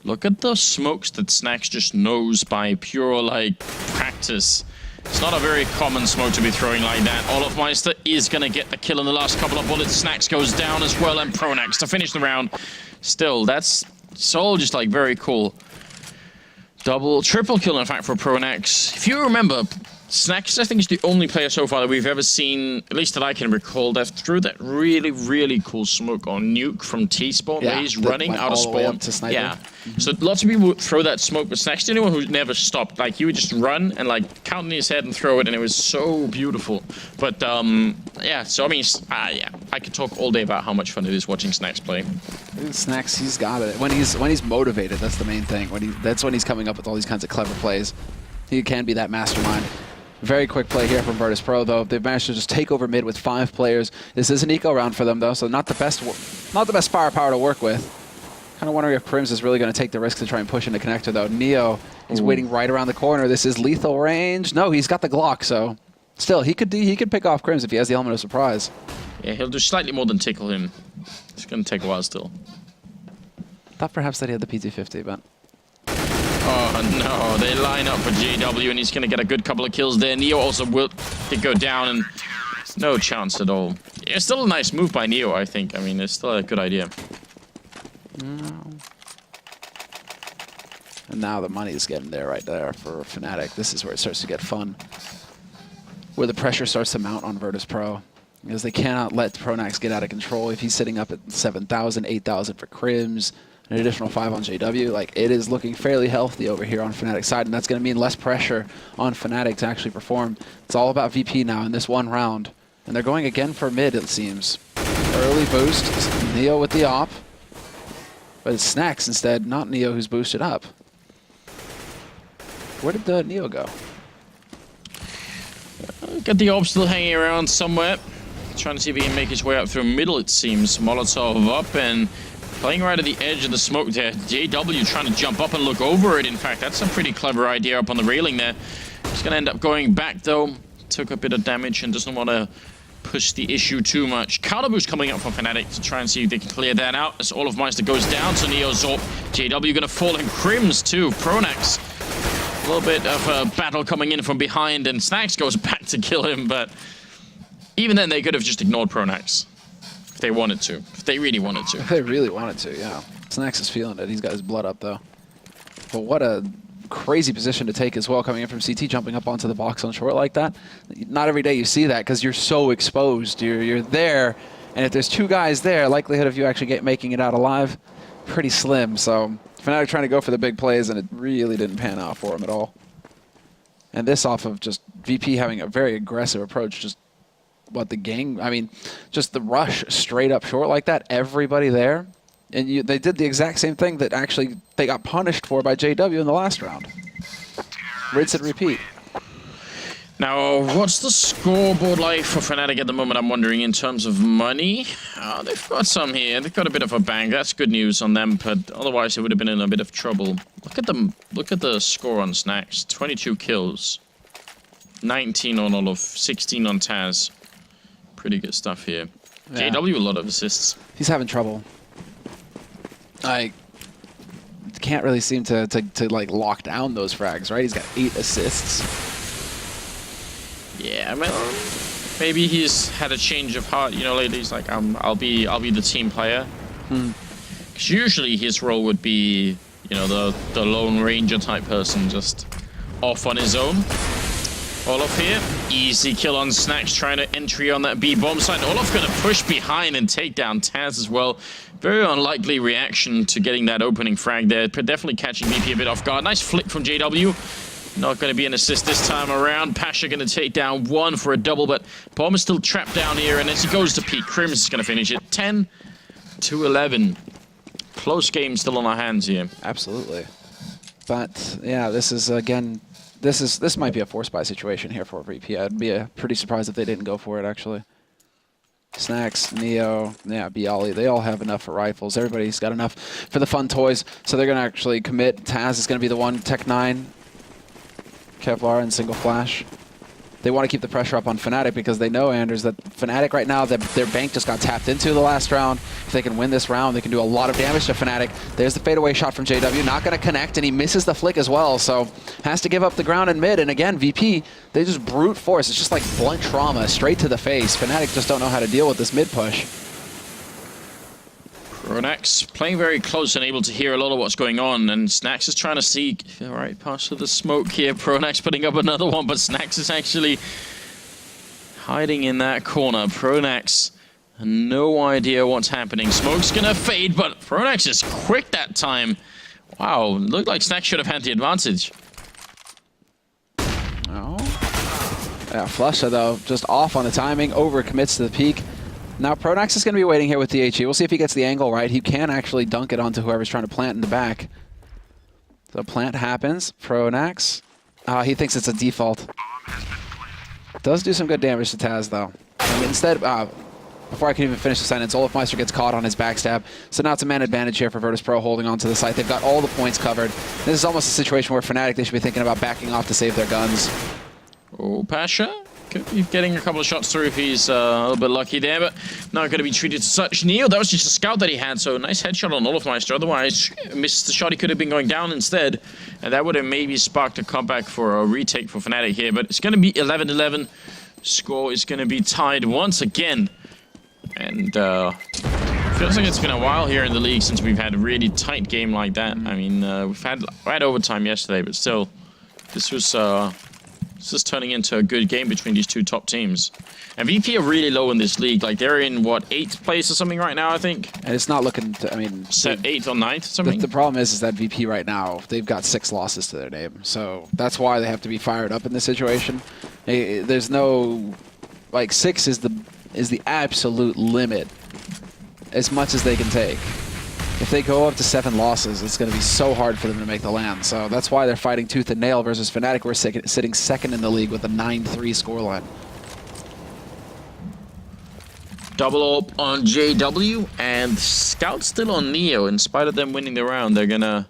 Look at the smokes that Snacks just knows by pure, like, practice. It's not a very common smoke to be throwing like that. Olofmeister is going to get the kill in the last couple of bullets. Snacks goes down as well, and Pronax to finish the round. Still, that's all just, like, very cool. Triple kill, in fact, for Pronax. If you remember, Snacks, I think, is the only player so far that we've ever seen, at least that I can recall, that threw that really, really cool smoke on Nuke from T-spawn, where he's running out of spawn. Yeah. So lots of people would throw that smoke, but Snacks is the only one who never stopped. Like, he would just run and, like, count in his head and throw it, and it was so beautiful. But, yeah, so, I mean, yeah, I could talk all day about how much fun it is watching Snacks play. Snacks, he's got it. When he's motivated, that's the main thing. That's when he's coming up with all these kinds of clever plays. He can be that mastermind. Very quick play here from Virtus Pro, though. They've managed to just take over mid with 5 players. This is an eco round for them, though, so not the best firepower to work with. Kind of wondering if Crims is really going to take the risk to try and push into connector, though. Neo is waiting right around the corner. This is lethal range. No, he's got the Glock, so still, he could pick off Crims if he has the element of surprise. Yeah, he'll do slightly more than tickle him. It's going to take a while still. Thought perhaps that he had the PT-50, but... Oh no, they line up for JW and he's going to get a good couple of kills there. Neo also will go down and no chance at all. Yeah, still a nice move by Neo, I think. I mean, it's still a good idea. And now the money is getting there right there for Fnatic. This is where it starts to get fun. Where the pressure starts to mount on Virtus Pro. Because they cannot let Pronax get out of control. If he's sitting up at 7,000, 8,000 for Crims, an additional 5 on JW, like, it is looking fairly healthy over here on Fnatic's side, and that's going to mean less pressure on Fnatic to actually perform. It's all about VP now in this one round. And they're going again for mid, it seems. Early boost, Neo with the op. But it's Snacks instead, not Neo who's boosted up. Where did the Neo go? Got the op still hanging around somewhere. Trying to see if he can make his way up through middle, it seems. Molotov up and playing right at the edge of the smoke there. JW trying to jump up and look over it. In fact, that's a pretty clever idea up on the railing there. He's going to end up going back, though. Took a bit of damage and doesn't want to push the issue too much. Counter boost coming up from Fnatic to try and see if they can clear that out as all of Meister goes down to Neo Zorp. JW going to fall in Crims, too. Pronax. A little bit of a battle coming in from behind, and Snacks goes back to kill him, but even then they could have just ignored Pronax. If they wanted to. If they really wanted to. If they really wanted to, yeah. Snacks is feeling it. He's got his blood up, though. But what a crazy position to take as well, coming in from CT, jumping up onto the box on short like that. Not every day you see that, because you're so exposed. You're there, and if there's 2 guys there, likelihood of you actually making it out alive, pretty slim. So Fnatic trying to go for the big plays, and it really didn't pan out for him at all. And this off of just VP having a very aggressive approach, just what the gang, I mean, just the rush straight up short like that, everybody there. And they did the exact same thing that actually they got punished for by JW in the last round. Rinse and repeat. Now, what's the scoreboard like for Fnatic at the moment, I'm wondering, in terms of money? They've got some here. They've got a bit of a bang. That's good news on them, but otherwise they would have been in a bit of trouble. Look at them. Look at the score on Snacks. 22 kills. 19 on Olof. 16 on Taz. Pretty good stuff here. Yeah. JW, a lot of assists. He's having trouble. I can't really seem to like lock down those frags, right? He's got 8 assists. Yeah, I mean, maybe he's had a change of heart. You know, lately he's like, I'll be the team player. Because usually his role would be, you know, the Lone Ranger type person, just off on his own. Olof here, easy kill on Snacks, trying to entry on that B bomb side. Olof gonna push behind and take down Taz as well. Very unlikely reaction to getting that opening frag there, but definitely catching VP a bit off guard. Nice flick from JW. Not gonna be an assist this time around. Pasha gonna take down 1 for a double, but Bomb is still trapped down here, and as he goes to peak, Crims is gonna finish it. 10-11. Close game still on our hands here. Absolutely. But yeah, this is again. This might be a force buy situation here for VP. I'd be pretty surprised if they didn't go for it, actually. Snacks, Neo, yeah, Bialy, they all have enough for rifles. Everybody's got enough for the fun toys, so they're going to actually commit. Taz is going to be the one, Tech 9, Kevlar, and Single Flash. They want to keep the pressure up on Fnatic because they know, Anders, that Fnatic right now, their bank just got tapped into the last round. If they can win this round, they can do a lot of damage to Fnatic. There's the fadeaway shot from JW, not going to connect, and he misses the flick as well, so has to give up the ground in mid. And again, VP, they just brute force. It's just like blunt trauma straight to the face. Fnatic just don't know how to deal with this mid push. Pronax playing very close and able to hear a lot of what's going on, and Snax is trying to see right past the smoke here. Pronax putting up another one, but Snax is actually hiding in that corner. Pronax, no idea what's happening. Smoke's gonna fade, but Pronax is quick that time. Wow, looked like Snax should have had the advantage. Oh. Yeah, Flusha, though, just off on the timing, overcommits to the peak. Now Pronax is going to be waiting here with the HE. We'll see if he gets the angle right. He can actually dunk it onto whoever's trying to plant in the back. So plant happens. Pronax. He thinks it's a default. Does do some good damage to Taz, though. And instead, before I can even finish the sentence, Olofmeister gets caught on his backstab. So now it's a man advantage here for Virtus.pro holding on to the site. They've got all the points covered. This is almost a situation where Fnatic, they should be thinking about backing off to save their guns. Oh, Pasha could be getting a couple of shots through if he's a little bit lucky there, but not going to be treated as such. Neo, that was just a scout that he had, so nice headshot on Olofmeister. Otherwise, missed the shot. He could have been going down instead, and that would have maybe sparked a comeback for a retake for Fnatic here, but it's going to be 11-11. Score is going to be tied once again, and feels like it's been a while here in the league since we've had a really tight game like that. I mean, we've had right overtime yesterday, but still, this is turning into a good game between these two top teams. And VP are really low in this league. Like, they're in, what, 8th place or something right now, I think? And it's not looking to, I mean... Set 8th or 9th or something? The problem is that VP right now, they've got 6 losses to their name. So that's why they have to be fired up in this situation. There's no... Like, 6 is the absolute limit. As much as they can take. If they go up to 7 losses, it's going to be so hard for them to make the land. So that's why they're fighting tooth and nail versus Fnatic. We're sitting second in the league with a 9-3 scoreline. Double up on JW, and Scout still on Neo. In spite of them winning the round, they're going to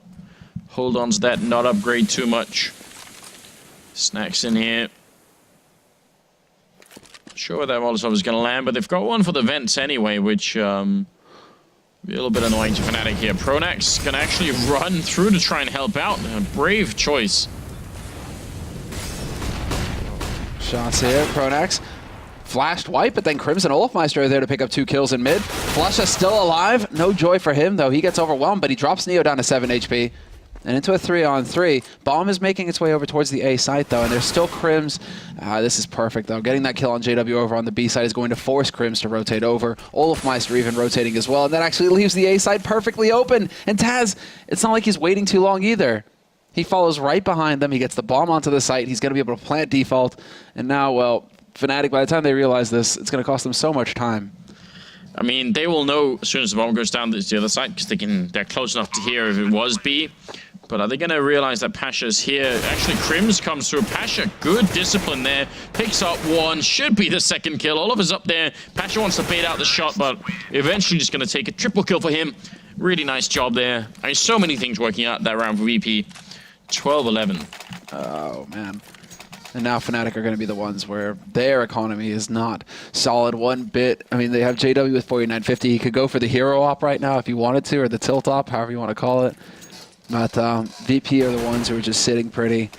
hold on to that, not upgrade too much. Snacks in here. Not sure where that Molotov is going to land, but they've got one for the vents anyway, which... a little bit annoying to Fnatic here. Pronax can actually run through to try and help out. A brave choice. Shots here. Pronax flashed white, but then Crimson Olofmeister are there to pick up 2 kills in mid. Flusha still alive. No joy for him, though. He gets overwhelmed, but he drops Neo down to 7 HP. And into a 3-on-3. Bomb is making its way over towards the A site, though, and there's still Crims. This is perfect, though. Getting that kill on JW over on the B side is going to force Crims to rotate over. Olofmeister even rotating as well, and that actually leaves the A site perfectly open. And Taz, it's not like he's waiting too long either. He follows right behind them. He gets the bomb onto the site. He's going to be able to plant default. And now, well, Fnatic, by the time they realize this, it's going to cost them so much time. I mean, they will know as soon as the bomb goes down to the other side, because they're close enough to hear if it was B. But are they going to realize that Pasha's here? Actually, Crims comes through. Pasha, good discipline there. Picks up one. Should be the second kill. Oliver's up there. Pasha wants to bait out the shot, but eventually just going to take a triple kill for him. Really nice job there. I mean, so many things working out that round for VP. 12-11. Oh, man. And now Fnatic are going to be the ones where their economy is not solid one bit. I mean, they have JW with 4950. He could go for the hero op right now if he wanted to, or the tilt op, however you want to call it. But VP are the ones who are just sitting pretty.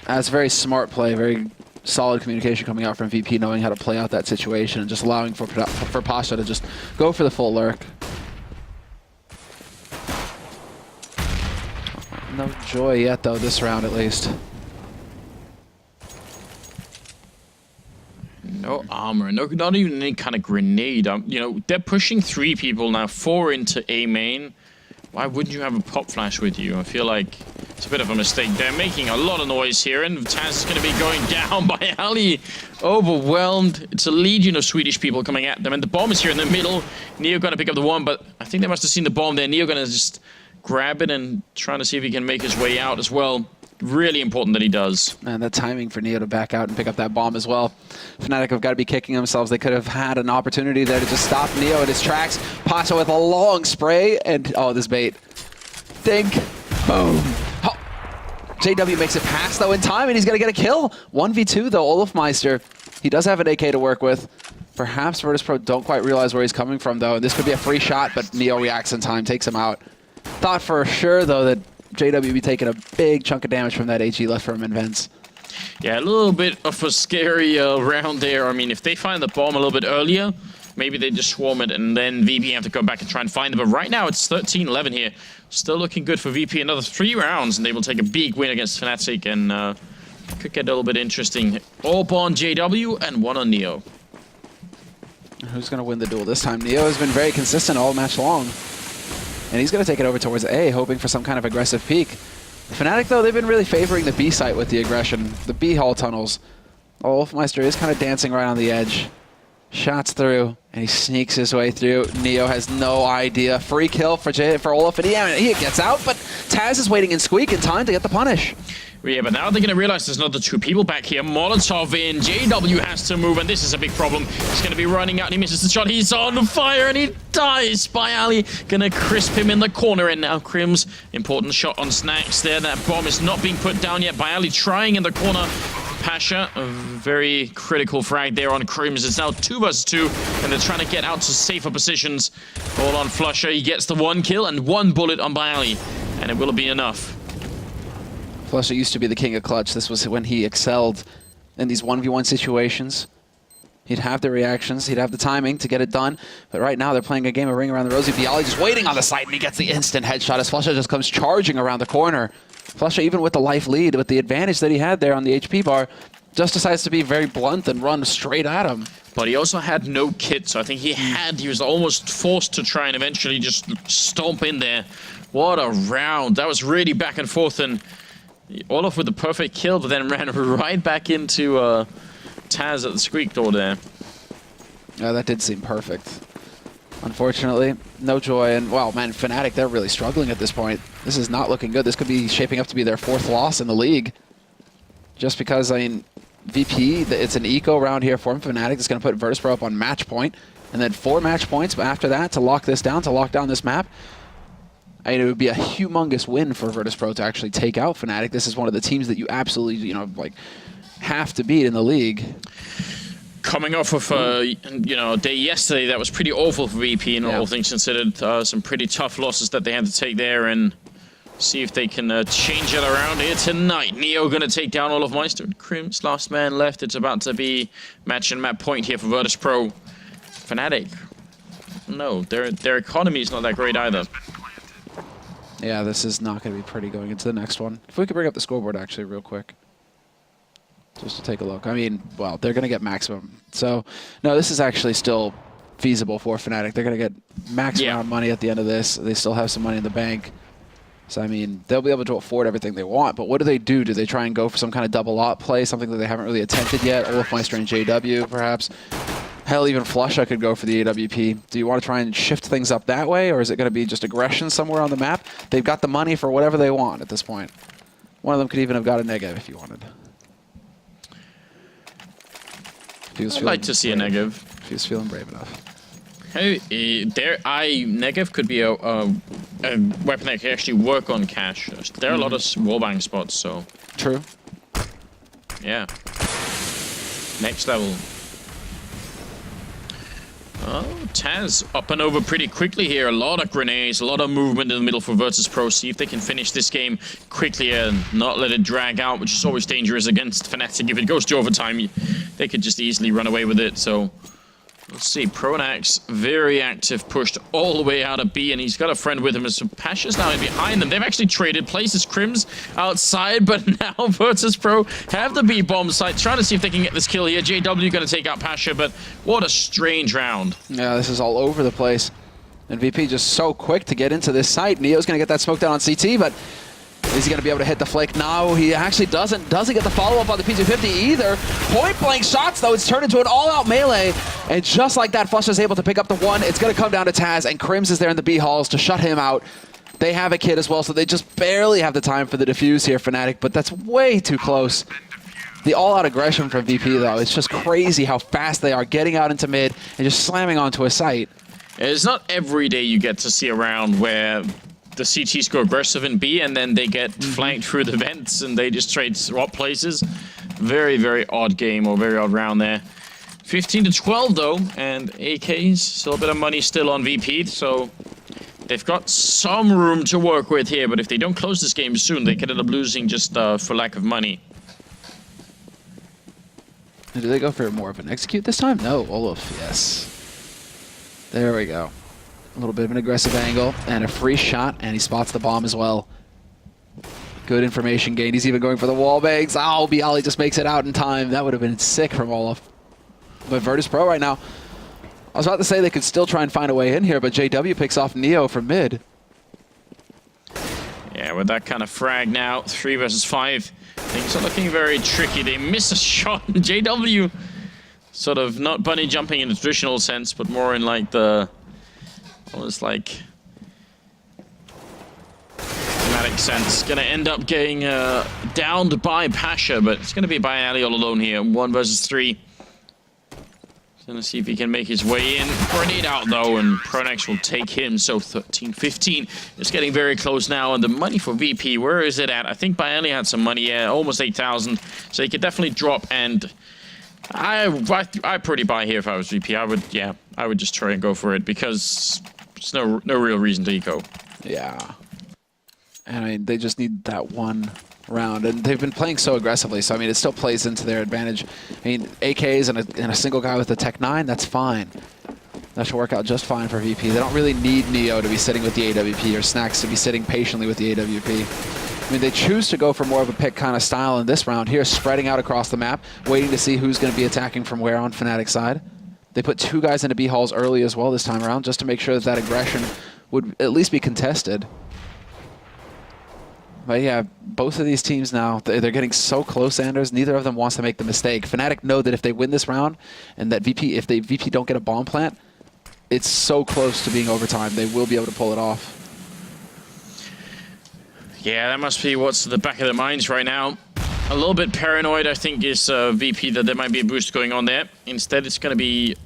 That's very smart play, very solid communication coming out from VP, knowing how to play out that situation and just allowing for Pasha to just go for the full lurk. No joy yet, though, this round at least. No armor, not even any kind of grenade. You know, they're pushing 3 people now, 4 into A main. Why wouldn't you have a pop flash with you? I feel like it's a bit of a mistake. They're making a lot of noise here, and Taz is going to be going down by Ali. Overwhelmed. It's a legion of Swedish people coming at them, and the bomb is here in the middle. Neo going to pick up the one, but I think they must have seen the bomb there. Neo going to just grab it and trying to see if he can make his way out as well. Really important that he does. And the timing for Neo to back out and pick up that bomb as well. Fnatic have got to be kicking themselves. They could have had an opportunity there to just stop Neo in his tracks. Pasha with a long spray, and oh, this bait. Think. Boom. Oh. JW makes it past, though, in time, and he's going to get a kill. 1v2, though, Olofmeister. He does have an AK to work with. Perhaps Virtus.pro don't quite realize where he's coming from, though, and this could be a free shot, but Neo reacts in time, takes him out. Thought for sure, though, that JW be taking a big chunk of damage from that HE left from him in vents. Yeah, a little bit of a scary round there. I mean, if they find the bomb a little bit earlier, maybe they just swarm it, and then VP have to go back and try and find them. But right now, it's 13-11 here. Still looking good for VP. Another 3 rounds, and they will take a big win against Fnatic, and could get a little bit interesting. AWP on JW, and 1 on Neo. Who's going to win the duel this time? Neo has been very consistent all match long. And he's going to take it over towards A, hoping for some kind of aggressive peek. Fnatic, though, they've been really favoring the B site with the aggression. The B hall tunnels. Wolfmeister is kind of dancing right on the edge. Shots through, and he sneaks his way through. Neo has no idea. Free kill for Olaf, and he gets out, but Taz is waiting in Squeak in time to get the punish. Yeah, but now they're going to realize there's another 2 people back here. Molotov in, JW has to move, and this is a big problem. He's going to be running out, and he misses the shot. He's on fire, and he dies. Byali going to crisp him in the corner, and now Crims, important shot on Snacks there. That bomb is not being put down yet. Byali trying in the corner. Pasha, a very critical frag there on Crims. It's now 2 versus 2, and they're trying to get out to safer positions. All on Flusher. He gets the 1 kill and 1 bullet on Byali, and it will be enough. Flusher used to be the king of clutch. This was when he excelled in these 1v1 situations. He'd have the reactions, he'd have the timing to get it done, but right now they're playing a game of Ring Around the Rosie. Byali just waiting on the side, and he gets the instant headshot as Flusher just comes charging around the corner. Flusher, even with the life lead, with the advantage that he had there on the HP bar, just decides to be very blunt and run straight at him. But he also had no kit, so I think he was almost forced to try and eventually just stomp in there. What a round. That was really back and forth, and Olaf with the perfect kill, but then ran right back into Taz at the Squeak door there. Yeah, that did seem perfect. Unfortunately, no joy, and wow, man, Fnatic, they're really struggling at this point. This is not looking good. This could be shaping up to be their 4th loss in the league. Just because, I mean, VP, it's an eco round here for Fnatic. It's going to put Virtus.pro up on match point, and then 4 match points, but after that, to lock this down, to lock down this map, I mean, it would be a humongous win for Virtus.pro to actually take out Fnatic. This is one of the teams that you absolutely, have to beat in the league. Coming off of, a day yesterday that was pretty awful for VP, and all things considered. Some pretty tough losses that they had to take there, and see if they can change it around here tonight. Neo going to take down all of Meister. Crims, last man left. It's about to be match and map point here for Virtus.pro. Fnatic, no, their economy is not that great either. Yeah, this is not going to be pretty going into the next one. If we could bring up the scoreboard actually real quick. Just to take a look. I mean, well, they're going to get maximum. So, no, this is actually still feasible for Fnatic. They're going to get max amount of money at the end of this. They still have some money in the bank. So, I mean, they'll be able to afford everything they want. But what do? Do they try and go for some kind of double op play, something that they haven't really attempted yet? Wolfmeister and JW, perhaps? Hell, even Flusha could go for the AWP. Do you want to try and shift things up that way, or is it going to be just aggression somewhere on the map? They've got the money for whatever they want at this point. One of them could even have got a negative if you wanted. I'd like to see a negative. If he was feeling brave enough. Hey, negative could be a weapon that can actually work on cash. There are a lot of wallbang spots, so... True. Yeah. Next level. Oh, Taz up and over pretty quickly here. A lot of grenades, a lot of movement in the middle for Virtus.pro. See if they can finish this game quickly and not let it drag out, which is always dangerous against Fnatic. If it goes to overtime, they could just easily run away with it. So let's see. Pronax, very active, pushed all the way out of B, and he's got a friend with him. As Pasha's now behind them. They've actually traded places. Crims outside, but now Virtus.pro have the B bomb site, trying to see if they can get this kill here. JW going to take out Pasha, but what a strange round. Yeah, this is all over the place. And VP just so quick to get into this site. Neo's going to get that smoke down on CT, but is he going to be able to hit the flick? No, he actually doesn't get the follow-up on the P250 either. Point-blank shots, though. It's turned into an all-out melee. And just like that, Flush is able to pick up the 1. It's going to come down to Taz, and Crims is there in the B halls to shut him out. They have a kid as well, so they just barely have the time for the defuse here, Fnatic, but that's way too close. The all-out aggression from VP, though, it's just crazy how fast they are getting out into mid and just slamming onto a site. It's not every day you get to see a round where the CTs go aggressive in B and then they get flanked through the vents and they just trade swap places. Very, very odd game, or very odd round there. 15-12 though, and AK's still a bit of money still on VP, so they've got some room to work with here, but if they don't close this game soon, they could end up losing just for lack of money. Do they go for more of an execute this time? No, Olaf, yes. There we go. A little bit of an aggressive angle and a free shot, and he spots the bomb as well. Good information gain. He's even going for the wall bangs. Oh, Bialy just makes it out in time. That would have been sick from Olaf. But Virtus Pro right now, I was about to say they could still try and find a way in here, but JW picks off Neo from mid. Yeah, with that kind of frag now, 3 versus 5, things are looking very tricky. They miss a shot. JW sort of not bunny jumping in the traditional sense, but more in like the, almost like Fnatic sense. Gonna end up getting downed by Pasha, but it's gonna be by Ali all alone here. 1 versus 3. Gonna see if he can make his way in. Grenade out though, and Pronex will take him. So 13-15. It's getting very close now. And the money for VP, where is it at? I think Bialy had some money, yeah, almost 8,000. So he could definitely drop. And I pretty buy here if I was VP. I would just try and go for it because there's no real reason to eco. Yeah. And I mean, they just need that one round, and they've been playing so aggressively, so I mean, it still plays into their advantage. I mean, AKs and a single guy with the Tech 9, that's fine. That should work out just fine for VP. They don't really need Neo to be sitting with the AWP or Snacks to be sitting patiently with the AWP. I mean, they choose to go for more of a pick kind of style in this round here, spreading out across the map, waiting to see who's going to be attacking from where on Fnatic's side. They put 2 guys into B halls early as well this time around, just to make sure that that aggression would at least be contested. But yeah, both of these teams now, they're getting so close, Anders. Neither of them wants to make the mistake. Fnatic know that if they win this round, and that if VP don't get a bomb plant, it's so close to being overtime. They will be able to pull it off. Yeah, that must be what's at the back of their minds right now. A little bit paranoid, I think, is VP that there might be a boost going on there. Instead, it's going to be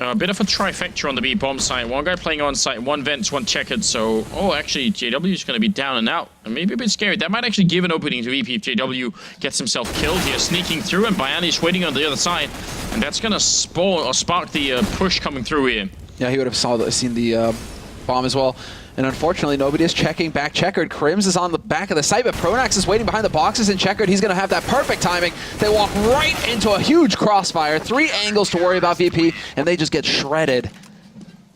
a bit of a trifecta on the B bomb side. One guy playing on site, 1 vents, 1 checkered. So, oh, actually, JW is going to be down and out. And maybe a bit scary. That might actually give an opening to VP if JW gets himself killed here, sneaking through, and Bialy's waiting on the other side. And that's going to spawn or spark the push coming through here. Yeah, he would have seen the bomb as well. And unfortunately, nobody is checking back checkered. Crims is on the back of the site, but Pronax is waiting behind the boxes in checkered. He's going to have that perfect timing. They walk right into a huge crossfire. 3 angles to worry about VP, and they just get shredded.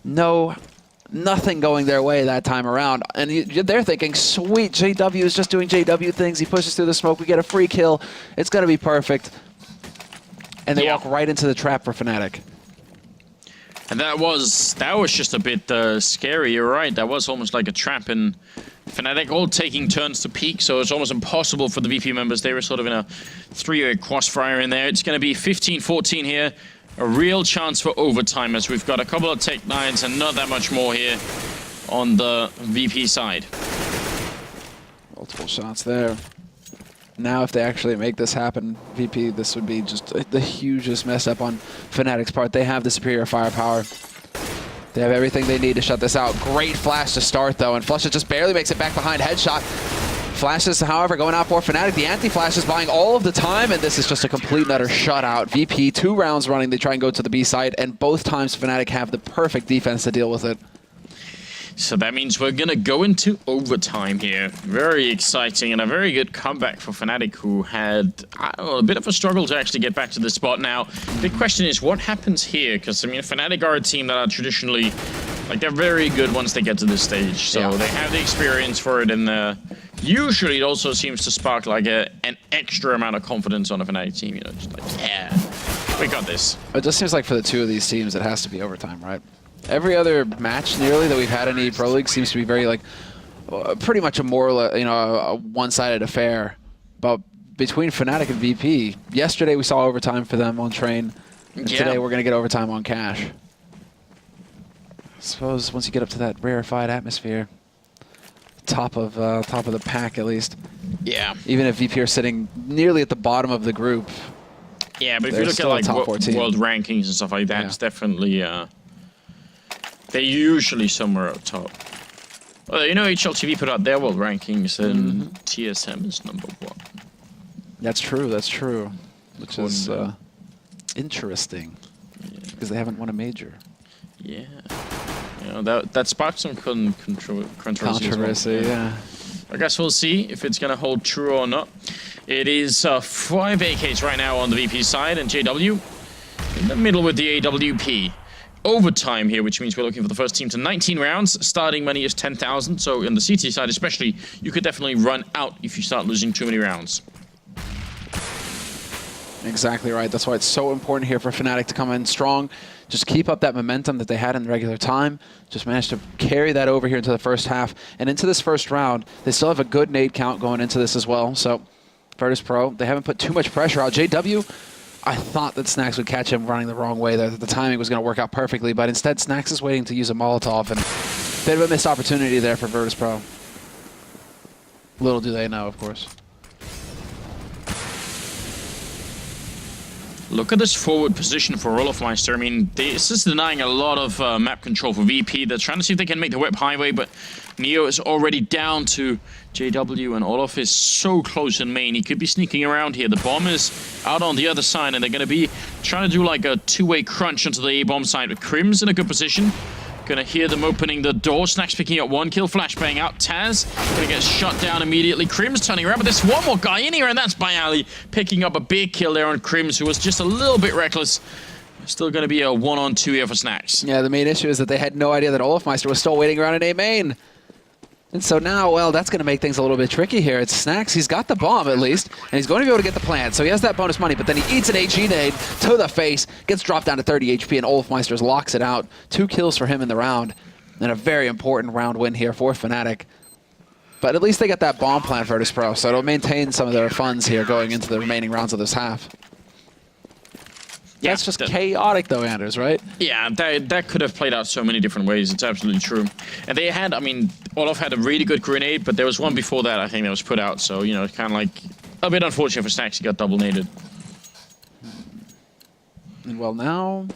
Nothing going their way that time around. And they're thinking, sweet, JW is just doing JW things. He pushes through the smoke. We get a free kill. It's going to be perfect. And they walk right into the trap for Fnatic. And that was just a bit scary, you're right. That was almost like a trap, and Fnatic all taking turns to peek, so it's almost impossible for the VP members. They were sort of in a 3-way crossfire in there. It's going to be 15-14 here. A real chance for overtime, as we've got a couple of Tech 9s and not that much more here on the VP side. Multiple shots there. Now, if they actually make this happen, VP, this would be just the hugest mess up on Fnatic's part. They have the superior firepower. They have everything they need to shut this out. Great flash to start, though, and Flusha just barely makes it back behind headshot. Flashes, however, going out for Fnatic. The anti-flash is buying all of the time, and this is just a complete and utter shutout. VP, 2 rounds running, they try and go to the B side, and both times Fnatic have the perfect defense to deal with it. So that means we're going to go into overtime here. Very exciting and a very good comeback for Fnatic, who had a bit of a struggle to actually get back to this spot. Now, the big question is what happens here? Because, I mean, Fnatic are a team that are traditionally, like, they're very good once they get to this stage. So they have the experience for it, and usually it also seems to spark, like, an extra amount of confidence on a Fnatic team. You know, just like, yeah, we got this. It just seems like for the 2 of these teams, it has to be overtime, right? Every other match nearly that we've had in the Pro League seems to be very, like, pretty much a more, you know, a one-sided affair. But between Fnatic and VP, yesterday we saw overtime for them on Train. And today we're going to get overtime on Cash. I suppose once you get up to that rarefied atmosphere, top of the pack at least. Yeah. Even if VP are sitting nearly at the bottom of the group. Yeah, but if you look at, like, world rankings and stuff like that, it's definitely... they're usually somewhere up top. Well, you know, HLTV put out their world rankings, and TSM is #1. That's true, that's true. Which is interesting, because they haven't won a major. Yeah. You know, that sparked some controversy as well. Yeah. I guess we'll see if it's going to hold true or not. It is 5 AKs right now on the VP side, and JW in the middle with the AWP. overtime here, which means we're looking for the first team to 19 rounds. Starting money is 10,000. So in the CT side especially, you could definitely run out if you start losing too many rounds. Exactly right. That's why it's so important here for Fnatic to come in strong. Just keep up that momentum that they had in the regular time. Just manage to carry that over here into the first half. And into this first round, they still have a good nade count going into this as well. So Virtus.pro, they haven't put too much pressure out. JW, I thought that Snax would catch him running the wrong way there, that the timing was going to work out perfectly, but instead Snax is waiting to use a Molotov, and a bit of a missed opportunity there for Virtus.pro. Little do they know, of course. Look at this forward position for Olofmeister. I mean, this is denying a lot of map control for VP. They're trying to see if they can make the web highway, but Neo is already down to JW, and Olof is so close in main. He could be sneaking around here. The bomb is out on the other side, and they're going to be trying to do like a two-way crunch onto the A-bomb side. But Crim's in a good position. Gonna hear them opening the door. Snax picking up one kill, flashbang out. Taz gonna get shot down immediately. Crim's turning around, but there's one more guy in here, and that's Bayali picking up a big kill there on Crims, who was just a little bit reckless. Still gonna be a 1-on-2 here for Snax. Yeah, the main issue is that they had no idea that Olofmeister was still waiting around in A main. And so now, well, that's going to make things a little bit tricky here. It's Snax. He's got the bomb, at least, and he's going to be able to get the plant. So he has that bonus money, but then he eats an HE nade to the face, gets dropped down to 30 HP, and Olofmeister locks it out. 2 kills for him in the round, and a very important round win here for Fnatic. But at least they get that bomb plant for Virtus.pro, so it'll maintain some of their funds here going into the remaining rounds of this half. Yeah, that's just chaotic, though, Anders, right? Yeah, that could have played out so many different ways. It's absolutely true. And they had, I mean, Olof had a really good grenade, but there was one before that, I think, that was put out. So, you know, kind of like a bit unfortunate for Snax. He got double naded. And well, now,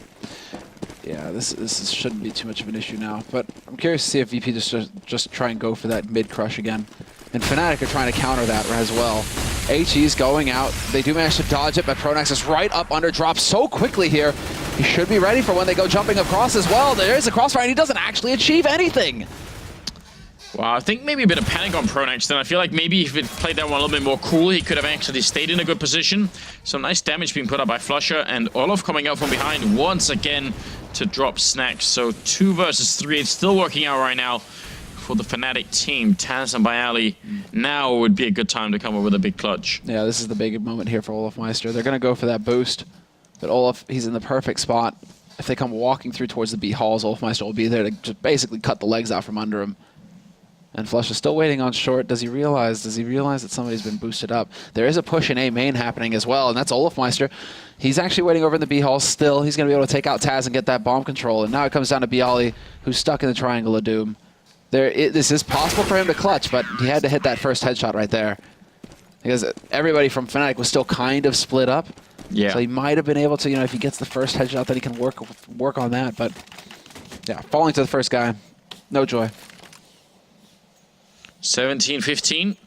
yeah, this shouldn't be too much of an issue now. But I'm curious to see if VP just try and go for that mid crush again. And Fnatic are trying to counter that as well. HE's going out. They do manage to dodge it, but Pronax is right up under drop so quickly here. He should be ready for when they go jumping across as well. There is a crossfire, and he doesn't actually achieve anything. Well, I think maybe a bit of panic on Pronax then. I feel like maybe if it played that one a little bit more cool, he could have actually stayed in a good position. Some nice damage being put up by Flusher, and Olof coming out from behind once again to drop Snax. So 2 versus 3. It's still working out right now for the Fnatic team. Taz and Bayali, now would be a good time to come up with a big clutch. Yeah, this is the big moment here for Olofmeister. They're going to go for that boost, but Olof, he's in the perfect spot. If they come walking through towards the B halls, Olofmeister will be there to just basically cut the legs out from under him. And Flush is still waiting on short. Does he realize that somebody's been boosted up? There is a push in A main happening as well, and that's Olofmeister. He's actually waiting over in the B halls still. He's going to be able to take out Taz and get that bomb control. And now it comes down to Bialy, who's stuck in the triangle of doom. This is possible for him to clutch, but he had to hit that first headshot right there. Because everybody from Fnatic was still kind of split up. Yeah. So he might have been able to, you know, if he gets the first headshot, then he can work on that. But yeah, falling to the first guy, no joy. 17-15.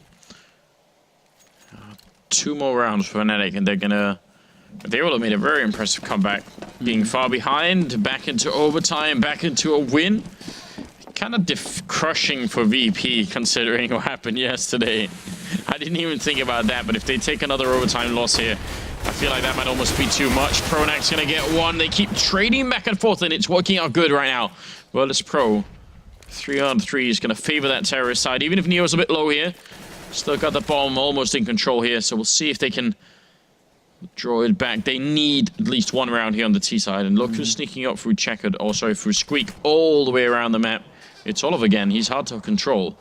2 more rounds for Fnatic, and they will have made a very impressive comeback. Being far behind, back into overtime, back into a win. Kind of crushing for VP, considering what happened yesterday. I didn't even think about that, but if they take another overtime loss here, I feel like that might almost be too much. Pronax gonna get one. They keep trading back and forth, and it's working out good right now. Virtus.pro, 3-on-3 is gonna favor that terrorist side, even if Neo's a bit low here. Still got the bomb almost in control here, so we'll see if they can draw it back. They need at least 1 round here on the T side, and look who's sneaking up through Checkered, also through Squeak, all the way around the map. It's Olof again. He's hard to control.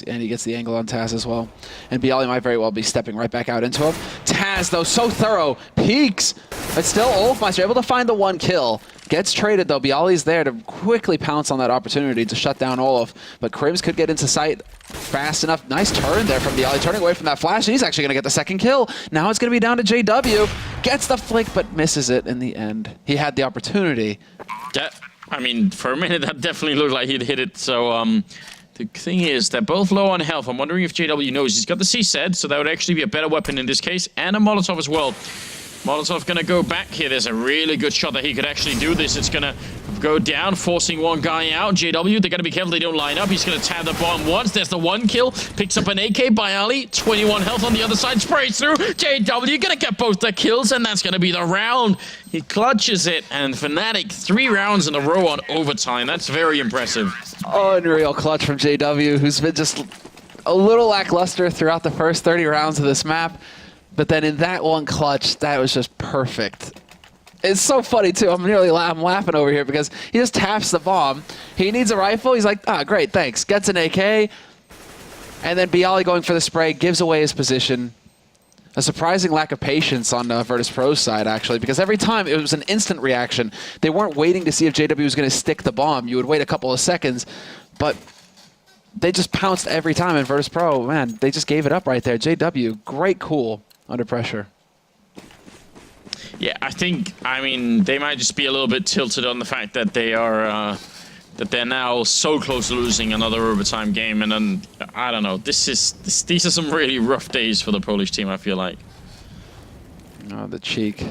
And he gets the angle on Taz as well. And Bialy might very well be stepping right back out into him. Taz, though, so thorough. Peeks. But still, Olofmeister able to find the 1 kill. Gets traded, though. Bialy's there to quickly pounce on that opportunity to shut down Olof. But Crims could get into sight fast enough. Nice turn there from Bialy, turning away from that flash. And he's actually going to get the 2nd kill. Now it's going to be down to JW. Gets the flick, but misses it in the end. He had the opportunity. I mean, for a minute, that definitely looked like he'd hit it. So, the thing is, they're both low on health. I'm wondering if JW knows. He's got the C-Set, so that would actually be a better weapon in this case, and a Molotov as well. Molotov gonna go back here. There's a really good shot that he could actually do this. It's gonna go down, forcing one guy out. JW, they gotta be careful they don't line up. He's gonna tab the bomb once. There's the one kill. Picks up an AK by Ali. 21 health on the other side. Sprays through. JW gonna get both the kills, and that's gonna be the round. He clutches it, and Fnatic 3 rounds in a row on overtime. That's very impressive. Unreal clutch from JW, who's been just a little lackluster throughout the first 30 rounds of this map. But then in that one clutch, that was just perfect. It's so funny, too. I'm laughing over here because he just taps the bomb. He needs a rifle. He's like, ah, great, thanks. Gets an AK. And then Bialy going for the spray, gives away his position. A surprising lack of patience on Virtus.pro's side, actually, because every time it was an instant reaction. They weren't waiting to see if JW was going to stick the bomb. You would wait a couple of seconds, but they just pounced every time. And Virtus.pro, man, they just gave it up right there. JW, great cool under pressure. Yeah, I mean, they might just be a little bit tilted on the fact that they are, that they're now so close to losing another overtime game, and then I don't know. These are some really rough days for the Polish team, I feel like. Oh, the cheek.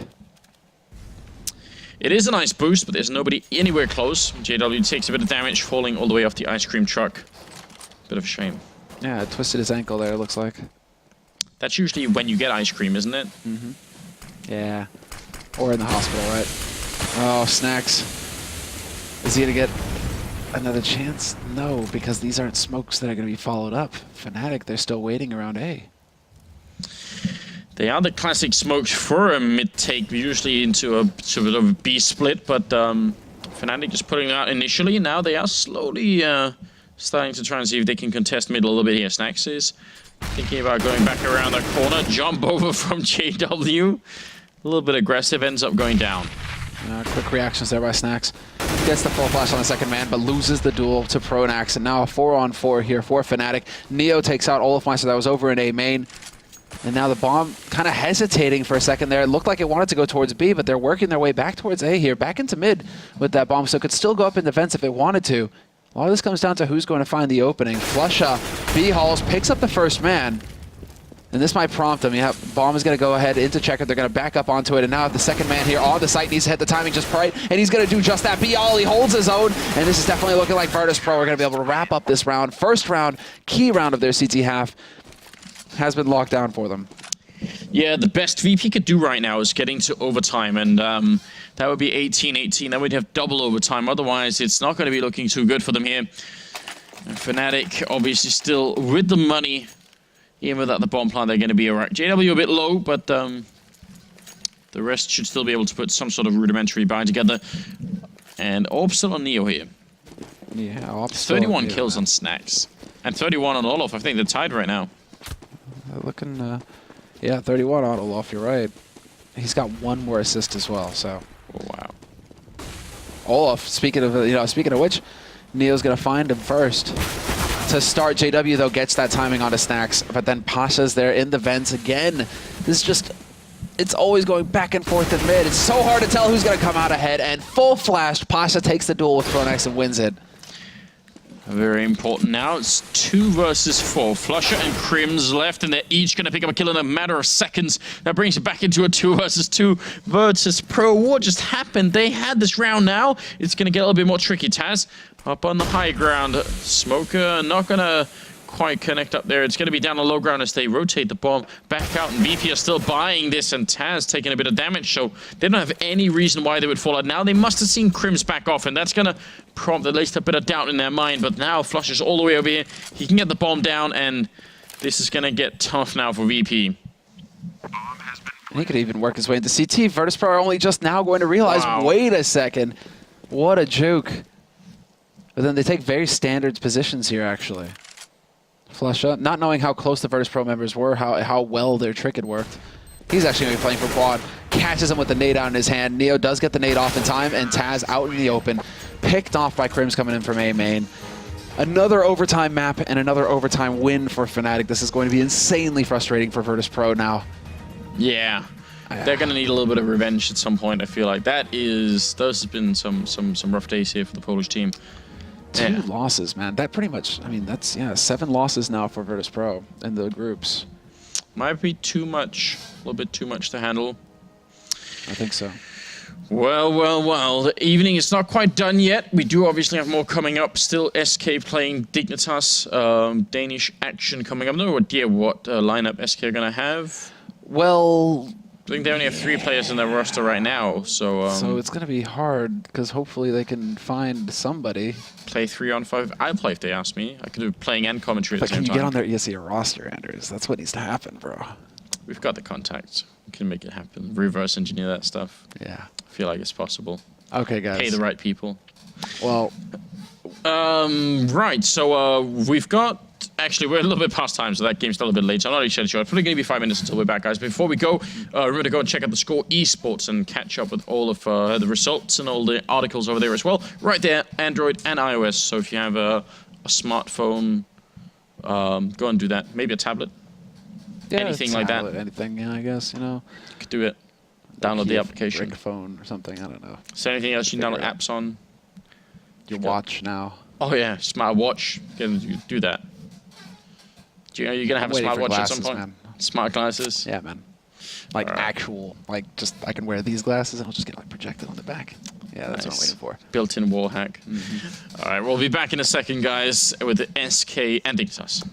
It is a nice boost, but there's nobody anywhere close. JW takes a bit of damage, falling all the way off the ice cream truck. Bit of a shame. Yeah, it twisted his ankle there, it looks like. That's usually when you get ice cream, isn't it? Mm-hmm. Yeah. Or in the hospital, right? Oh, Snacks. Is he going to get another chance? No, because these aren't smokes that are going to be followed up. Fnatic, they're still waiting around A. They are the classic smokes for a mid-take, usually into a sort of B split, but Fnatic just putting it out initially. Now they are slowly starting to try and see if they can contest mid a little bit here. Snacks is thinking about going back around the corner. Jump over from JW. A little bit aggressive, ends up going down. Quick reactions there by Snacks. Gets the full flash on the second man, but loses the duel to Pronax. And now a 4-on-4 here for Fnatic. Neo takes out Olofmeister, that was over in A main. And now the bomb kind of hesitating for a second there. It looked like it wanted to go towards B, but they're working their way back towards A here, back into mid with that bomb. So it could still go up in defense if it wanted to. A lot of this comes down to who's going to find the opening. Flusha, B-Halls, picks up the first man. And this might prompt them. Yeah, bomb is going to go ahead into checker. They're going to back up onto it. And now the second man here on the site needs to hit the timing just right. And he's going to do just that. Bialy holds his own. And this is definitely looking like Virtus.pro are going to be able to wrap up this round. First round, key round of their CT half has been locked down for them. Yeah, the best VP could do right now is getting to overtime. And that would be 18-18. Then we'd have double overtime. Otherwise, it's not going to be looking too good for them here. And Fnatic obviously still with the money. Even without the bomb plant, they're going to be alright. JW a bit low, but the rest should still be able to put some sort of rudimentary buy together. And Orb still on Neo here. Yeah, Orb 31 kills on Snacks. And 31 on Olof. I think they're tied right now. Looking, yeah, 31 on Olof, you're right. He's got one more assist as well, so. Oh, wow. Olof, speaking of which, Neo's going to find him first. To start, JW, though, gets that timing onto Snacks, but then Pasha's there in the vents again. This is just, it's always going back and forth in mid. It's so hard to tell who's going to come out ahead, and full flashed, Pasha takes the duel with Pronax and wins it. Very important now. It's 2 versus 4. Flusher and Crims left, and they're each going to pick up a kill in a matter of seconds. That brings it back into a 2 versus 2. Virtus.pro, what just happened? They had this round now. It's going to get a little bit more tricky. Taz up on the high ground. Smoker not going to quite connect up there. It's going to be down on low ground as they rotate the bomb back out, and BP are still buying this, and Taz taking a bit of damage, so they don't have any reason why they would fall out. Now they must have seen Crims back off, and that's going to prompt at least a bit of doubt in their mind, but now Flusher's all the way over here. He can get the bomb down, and this is going to get tough now for VP. He could even work his way into CT. Virtus.pro are only just now going to realize, wait a second, what a juke. But then they take very standard positions here, actually. Flusha, not knowing how close the Virtus.pro members were, how well their trick had worked. He's actually going to be playing for quad. Catches him with the nade out in his hand. Neo does get the nade off in time, and Taz out in the open. Picked off by Crims coming in from A main. Another overtime map and another overtime win for Fnatic. This is going to be insanely frustrating for Virtus.pro now. Yeah. They're going to need a little bit of revenge at some point, I feel like. Those have been some rough days here for the Polish team. 2 losses, man. That pretty much, I mean, that's, 7 losses now for Virtus.pro in the groups. Might be too much, a little bit too much to handle. I think so. Well, well, well. The evening is not quite done yet. We do obviously have more coming up. Still SK playing Dignitas. Danish action coming up. No idea what lineup SK are going to have. Well, I think they only have 3 players in their roster right now, so... so it's going to be hard, because hopefully they can find somebody. Play 3-on-5. I'll play if they ask me. I could do playing and commentary at But the can same you time. get on their ESEA roster, Anders? That's what needs to happen, bro. We've got the contacts. We can make it happen. Reverse engineer that stuff. Yeah. I feel like it's possible. Okay, guys. Pay the right people. Well, right, so we've got... Actually, we're a little bit past time, so that game's still a bit late. So I'm not really sure. It's probably going to be 5 minutes until we're back, guys. Before we go, remember to go and check out the Score Esports and catch up with all of the results and all the articles over there as well. Right there, Android and iOS. So if you have a smartphone, go and do that. Maybe a tablet. yeah, Anything like that. Anything, yeah, I guess, you know. You could do it. Download the application. Brick phone or something, I don't know. Is there anything else you can download Figure it out. apps on? Your watch now. Oh yeah, smart watch. You can do that. Do you know you're gonna have a Waiting smart for watch glasses, at some point? man. Smart glasses. Yeah, man. Like Alright. actual, like just I can wear these glasses and I'll just get like projected on the back. Yeah, that's what I'm Nice. waiting for. Built-in wall hack. All right, we'll be back in a second, guys, with the SK and Dignitas.